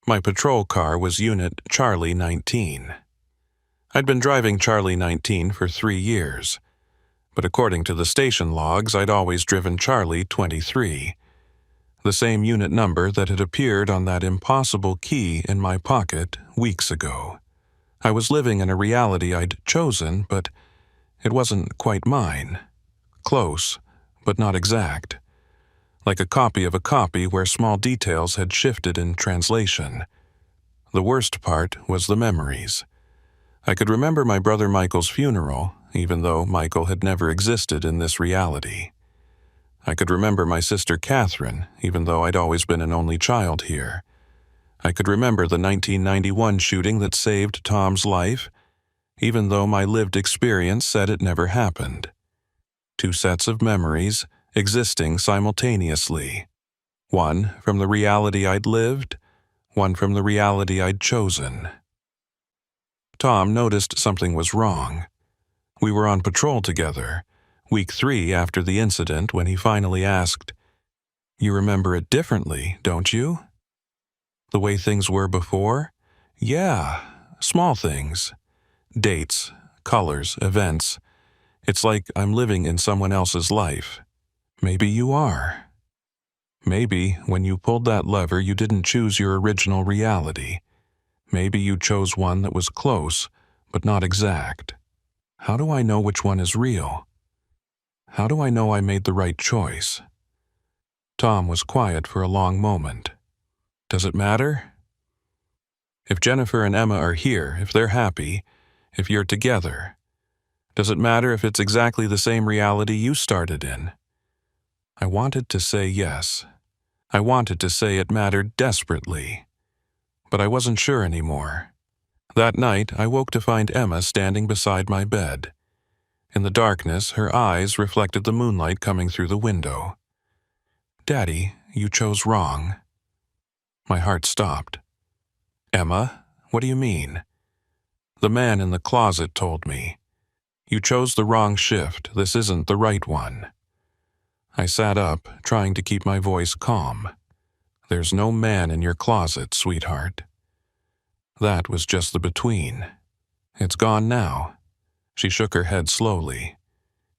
My patrol car was Unit Charlie 19. I'd been driving Charlie 19 for 3 years, but according to the station logs, I'd always driven Charlie 23, the same unit number that had appeared on that impossible key in my pocket weeks ago. I was living in a reality I'd chosen, but it wasn't quite mine. Close, but not exact. Like a copy of a copy where small details had shifted in translation. The worst part was the memories. I could remember my brother Michael's funeral, even though Michael had never existed in this reality. I could remember my sister Catherine, even though I'd always been an only child here. I could remember the 1991 shooting that saved Tom's life, even though my lived experience said it never happened. 2 sets of memories existing simultaneously. One from the reality I'd lived, one from the reality I'd chosen. Tom noticed something was wrong. We were on patrol together, week 3 after the incident, when he finally asked, "You remember it differently, don't you?" The way things were before? Yeah, small things. Dates, colors, events. It's like I'm living in someone else's life. Maybe you are. Maybe when you pulled that lever you didn't choose your original reality. Maybe you chose one that was close, but not exact. How do I know which one is real? How do I know I made the right choice? Tom was quiet for a long moment. Does it matter? If Jennifer and Emma are here, if they're happy, if you're together, does it matter if it's exactly the same reality you started in? I wanted to say yes. I wanted to say it mattered desperately. But I wasn't sure anymore. That night, I woke to find Emma standing beside my bed. In the darkness, her eyes reflected the moonlight coming through the window. "Daddy, you chose wrong." My heart stopped. "Emma, what do you mean?" "The man in the closet told me. You chose the wrong shift. This isn't the right one." I sat up, trying to keep my voice calm. "There's no man in your closet, sweetheart." That was just the between. "It's gone now." She shook her head slowly.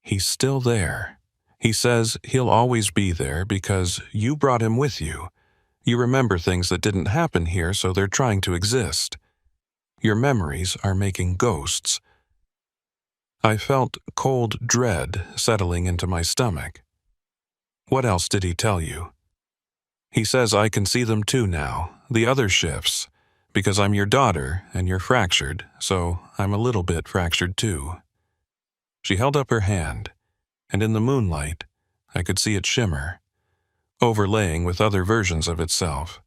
"He's still there. He says he'll always be there because you brought him with you. You remember things that didn't happen here, so they're trying to exist. Your memories are making ghosts." I felt cold dread settling into my stomach. "What else did he tell you?" "He says I can see them too now, the other shifts, because I'm your daughter and you're fractured, so I'm a little bit fractured too." She held up her hand, and in the moonlight, I could see it shimmer, overlaying with other versions of itself.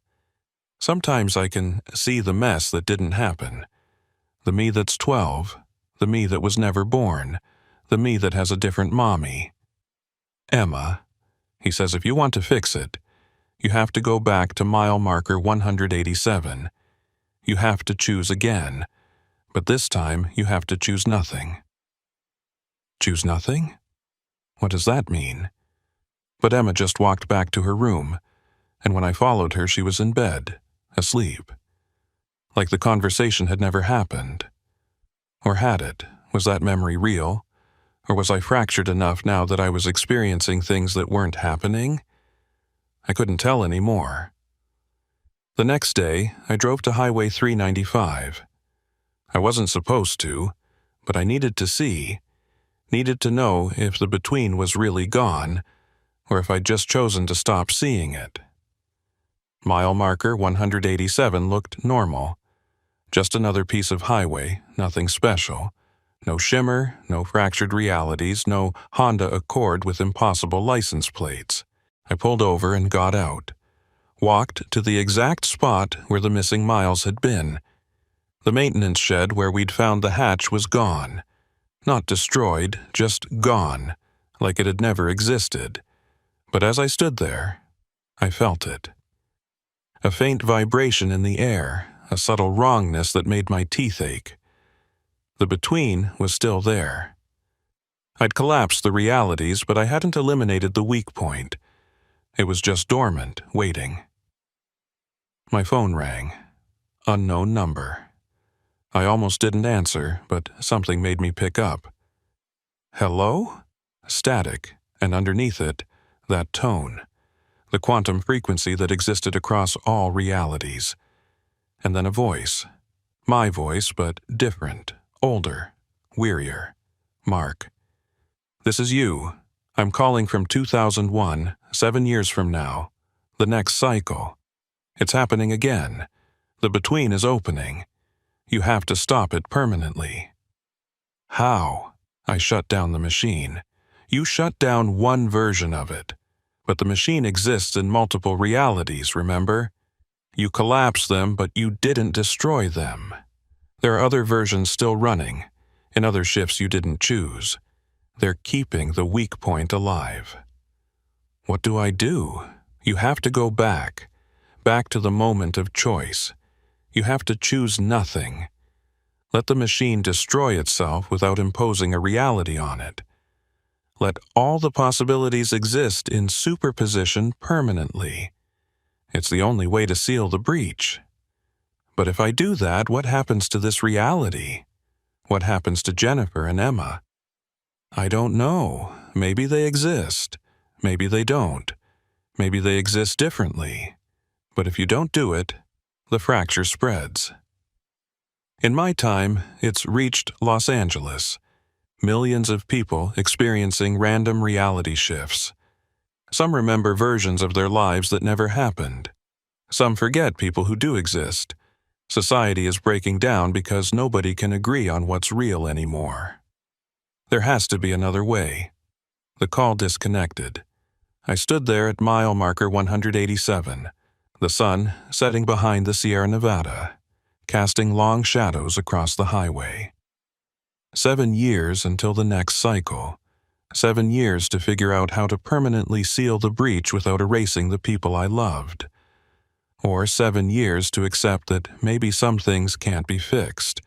Sometimes I can see the mess that didn't happen. The me that's 12, the me that was never born, the me that has a different mommy. "Emma," he says, "if you want to fix it, you have to go back to mile marker 187. You have to choose again, but this time you have to choose nothing." Choose nothing? What does that mean? But Emma just walked back to her room, and when I followed her she was in bed, asleep. Like the conversation had never happened. Or had it? Was that memory real? Or was I fractured enough now that I was experiencing things that weren't happening? I couldn't tell anymore. The next day, I drove to Highway 395. I wasn't supposed to, but I needed to see, needed to know if the between was really gone, or if I'd just chosen to stop seeing it. Mile marker 187 looked normal. Just another piece of highway, nothing special. No shimmer, no fractured realities, no Honda Accord with impossible license plates. I pulled over and got out. Walked to the exact spot where the missing miles had been. The maintenance shed where we'd found the hatch was gone. Not destroyed, just gone, like it had never existed. But as I stood there, I felt it. A faint vibration in the air, a subtle wrongness that made my teeth ache. The between was still there. I'd collapsed the realities, but I hadn't eliminated the weak point. It was just dormant, waiting. My phone rang. Unknown number. I almost didn't answer, but something made me pick up. Hello? Static, and underneath it, that tone. The quantum frequency that existed across all realities. And then a voice. My voice, but different, older, wearier. Mark. This is you. I'm calling from 2001, 7 years from now. The next cycle. It's happening again. The between is opening. You have to stop it permanently. How? I shut down the machine. You shut down one version of it. But the machine exists in multiple realities, remember? You collapsed them, but you didn't destroy them. There are other versions still running, in other shifts you didn't choose. They're keeping the weak point alive. What do I do? You have to go back to the moment of choice. You have to choose nothing. Let the machine destroy itself without imposing a reality on it. Let all the possibilities exist in superposition permanently. It's the only way to seal the breach. But if I do that, what happens to this reality? What happens to Jennifer and Emma? I don't know. Maybe they exist. Maybe they don't. Maybe they exist differently. But if you don't do it, the fracture spreads. In my time, it's reached Los Angeles. Millions of people experiencing random reality shifts. Some remember versions of their lives that never happened. Some forget people who do exist. Society is breaking down because nobody can agree on what's real anymore. There has to be another way. The call disconnected. I stood there at mile marker 187, the sun setting behind the Sierra Nevada, casting long shadows across the highway. 7 years until the next cycle. 7 years to figure out how to permanently seal the breach without erasing the people I loved. Or 7 years to accept that maybe some things can't be fixed.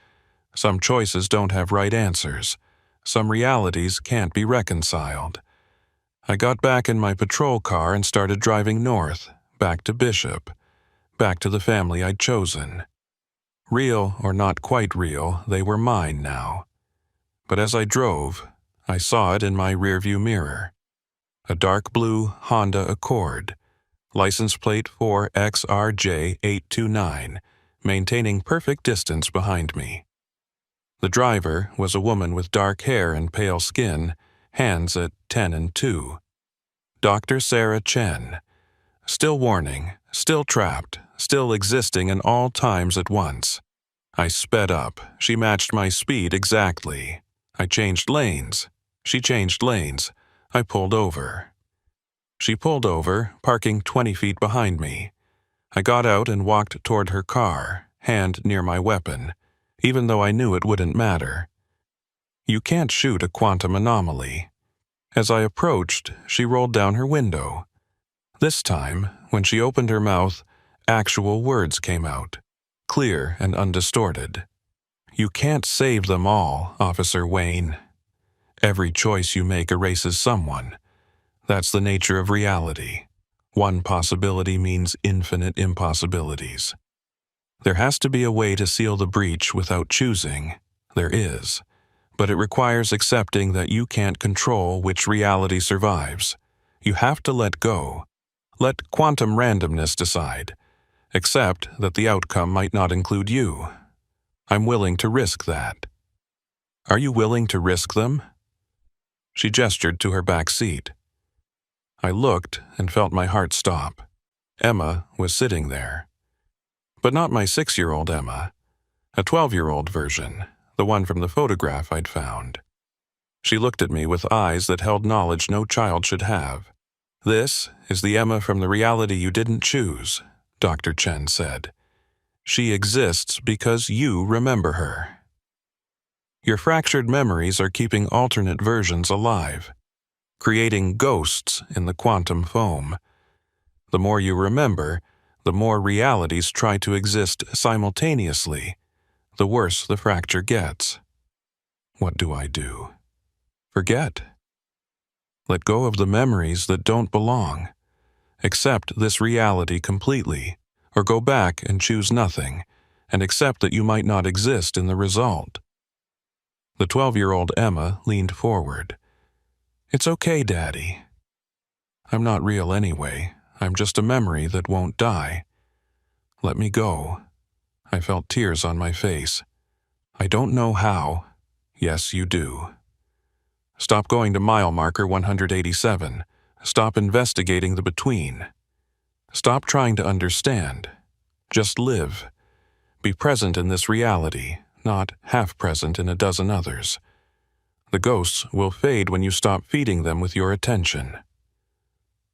Some choices don't have right answers. Some realities can't be reconciled. I got back in my patrol car and started driving north, back to Bishop, back to the family I'd chosen. Real or not quite real, they were mine now. But as I drove, I saw it in my rearview mirror. A dark blue Honda Accord, license plate 4XRJ829, maintaining perfect distance behind me. The driver was a woman with dark hair and pale skin, hands at 10 and 2. Dr. Sarah Chen. Still warning, still trapped, still existing in all times at once. I sped up. She matched my speed exactly. I changed lanes. She changed lanes. I pulled over. She pulled over, parking 20 feet behind me. I got out and walked toward her car, hand near my weapon, even though I knew it wouldn't matter. You can't shoot a quantum anomaly. As I approached, she rolled down her window. This time, when she opened her mouth, actual words came out, clear and undistorted. You can't save them all, Officer Wayne. Every choice you make erases someone. That's the nature of reality. One possibility means infinite impossibilities. There has to be a way to seal the breach without choosing. There is. But it requires accepting that you can't control which reality survives. You have to let go. Let quantum randomness decide. Accept that the outcome might not include you. I'm willing to risk that. Are you willing to risk them? She gestured to her back seat. I looked and felt my heart stop. Emma was sitting there. But not my 6-year-old Emma. A 12-year-old version, the one from the photograph I'd found. She looked at me with eyes that held knowledge no child should have. This is the Emma from the reality you didn't choose, Dr. Chen said. She exists because you remember her. Your fractured memories are keeping alternate versions alive, creating ghosts in the quantum foam. The more you remember, the more realities try to exist simultaneously, the worse the fracture gets. What do I do? Forget. Let go of the memories that don't belong. Accept this reality completely, or go back and choose nothing, and accept that you might not exist in the result. The 12-year-old Emma leaned forward. "It's okay, Daddy. I'm not real anyway. I'm just a memory that won't die. Let me go." I felt tears on my face. "I don't know how." "Yes, you do. Stop going to mile marker 187. Stop investigating the between. Stop trying to understand. Just live. Be present in this reality, not half present in a dozen others. The ghosts will fade when you stop feeding them with your attention."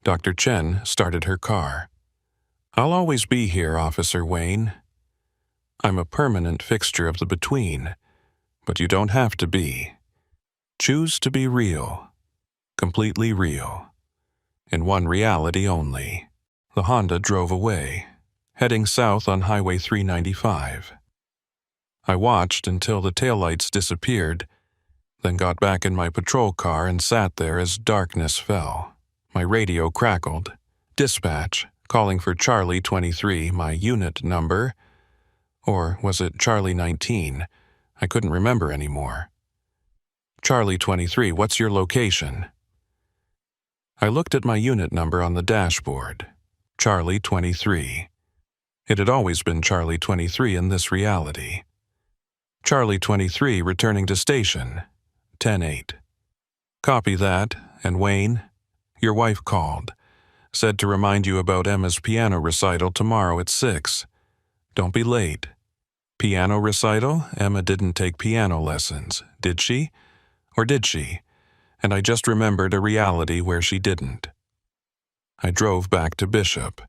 Dr. Chen started her car. "I'll always be here, Officer Wayne. I'm a permanent fixture of the between, but you don't have to be. Choose to be real, completely real, in one reality only." The Honda drove away, heading south on Highway 395. I watched until the taillights disappeared, then got back in my patrol car and sat there as darkness fell. My radio crackled. Dispatch, calling for Charlie 23, my unit number. Or was it Charlie 19? I couldn't remember anymore. "Charlie 23, what's your location?" I looked at my unit number on the dashboard. Charlie 23. It had always been Charlie 23 in this reality. "Charlie 23 returning to station. 10-8. "Copy that, and Wayne, your wife called. Said to remind you about Emma's piano recital tomorrow at 6. Don't be late." "Piano recital? Emma didn't take piano lessons, did she? Or did she? And I just remembered a reality where she didn't." I drove back to Bishop,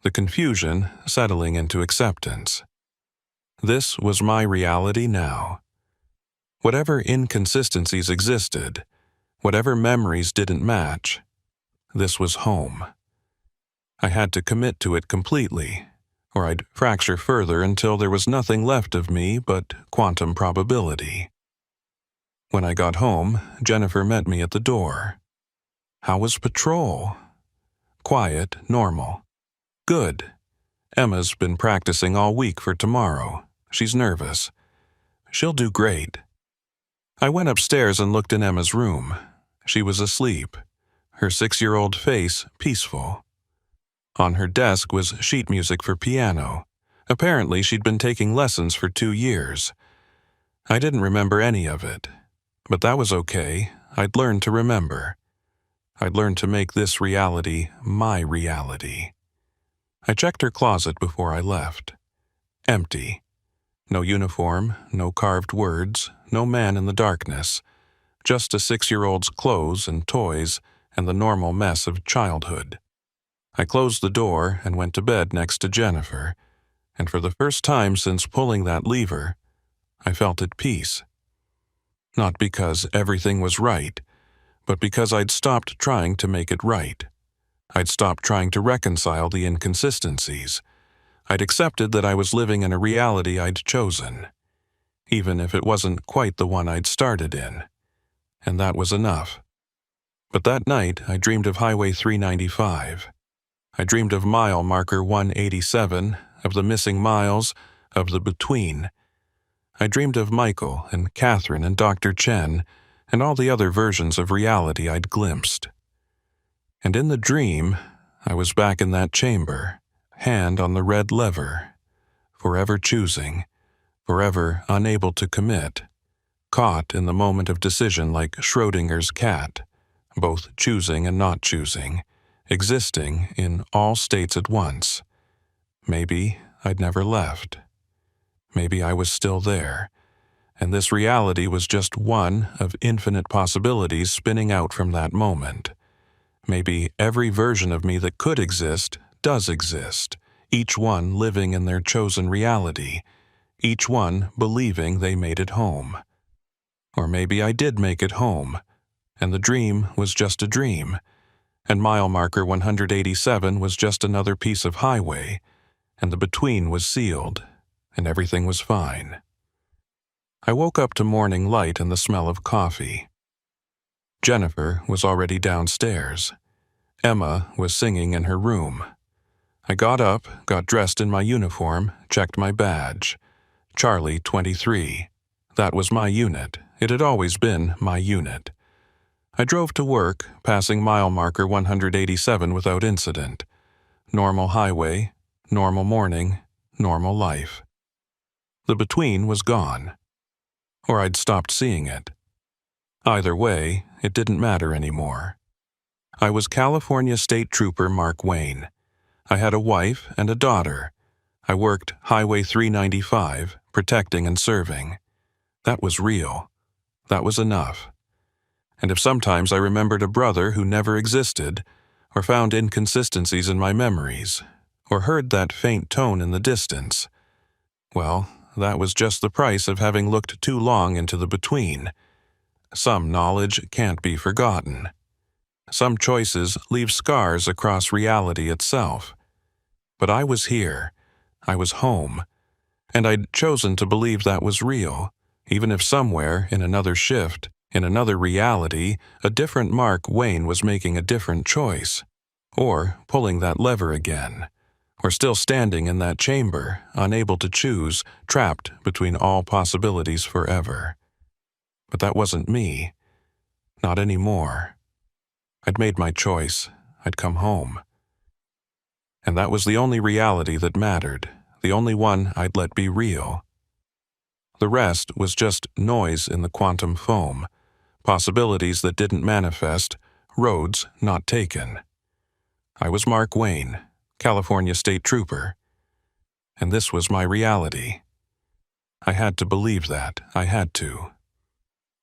the confusion settling into acceptance. This was my reality now. Whatever inconsistencies existed, whatever memories didn't match, this was home. I had to commit to it completely, or I'd fracture further until there was nothing left of me but quantum probability. When I got home, Jennifer met me at the door. "How was patrol?" "Quiet, normal." "Good. Emma's been practicing all week for tomorrow. She's nervous. She'll do great." I went upstairs and looked in Emma's room. She was asleep, her 6-year-old face peaceful. On her desk was sheet music for piano. Apparently, she'd been taking lessons for 2 years. I didn't remember any of it, but that was okay. I'd learned to remember. I'd learned to make this reality my reality. I checked her closet before I left. Empty. No uniform, no carved words, no man in the darkness. Just a 6-year-old's clothes and toys and the normal mess of childhood. I closed the door and went to bed next to Jennifer, and for the first time since pulling that lever, I felt at peace. Not because everything was right, but because I'd stopped trying to make it right. I'd stopped trying to reconcile the inconsistencies. I'd accepted that I was living in a reality I'd chosen, even if it wasn't quite the one I'd started in. And that was enough. But that night, I dreamed of Highway 395. I dreamed of mile marker 187, of the missing miles, of the between. I dreamed of Michael and Catherine and Dr. Chen and all the other versions of reality I'd glimpsed. And in the dream, I was back in that chamber, hand on the red lever, forever choosing, forever unable to commit, caught in the moment of decision like Schrödinger's cat, both choosing and not choosing, existing in all states at once. Maybe I'd never left. Maybe I was still there, and this reality was just one of infinite possibilities spinning out from that moment. Maybe every version of me that could exist does exist, each one living in their chosen reality, each one believing they made it home. Or maybe I did make it home, and the dream was just a dream, and mile marker 187 was just another piece of highway, and the between was sealed, and everything was fine. I woke up to morning light and the smell of coffee. Jennifer was already downstairs. Emma was singing in her room. I got up, got dressed in my uniform, checked my badge. Charlie 23. That was my unit. It had always been my unit. I drove to work, passing mile marker 187 without incident. Normal highway, normal morning, normal life. The between was gone. Or I'd stopped seeing it. Either way, it didn't matter anymore. I was California State Trooper Mark Wayne. I had a wife and a daughter. I worked Highway 395, protecting and serving. That was real. That was enough. And if sometimes I remembered a brother who never existed, or found inconsistencies in my memories, or heard that faint tone in the distance, well, that was just the price of having looked too long into the between. Some knowledge can't be forgotten. Some choices leave scars across reality itself. But I was here. I was home. And I'd chosen to believe that was real, even if somewhere, in another shift, in another reality, a different Mark Wayne was making a different choice, or pulling that lever again, or still standing in that chamber, unable to choose, trapped between all possibilities forever. But that wasn't me. Not anymore. I'd made my choice. I'd come home. And that was the only reality that mattered, the only one I'd let be real. The rest was just noise in the quantum foam, possibilities that didn't manifest, roads not taken. I was Mark Wayne, California State Trooper, and this was my reality. I had to believe that. I had to.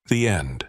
The end.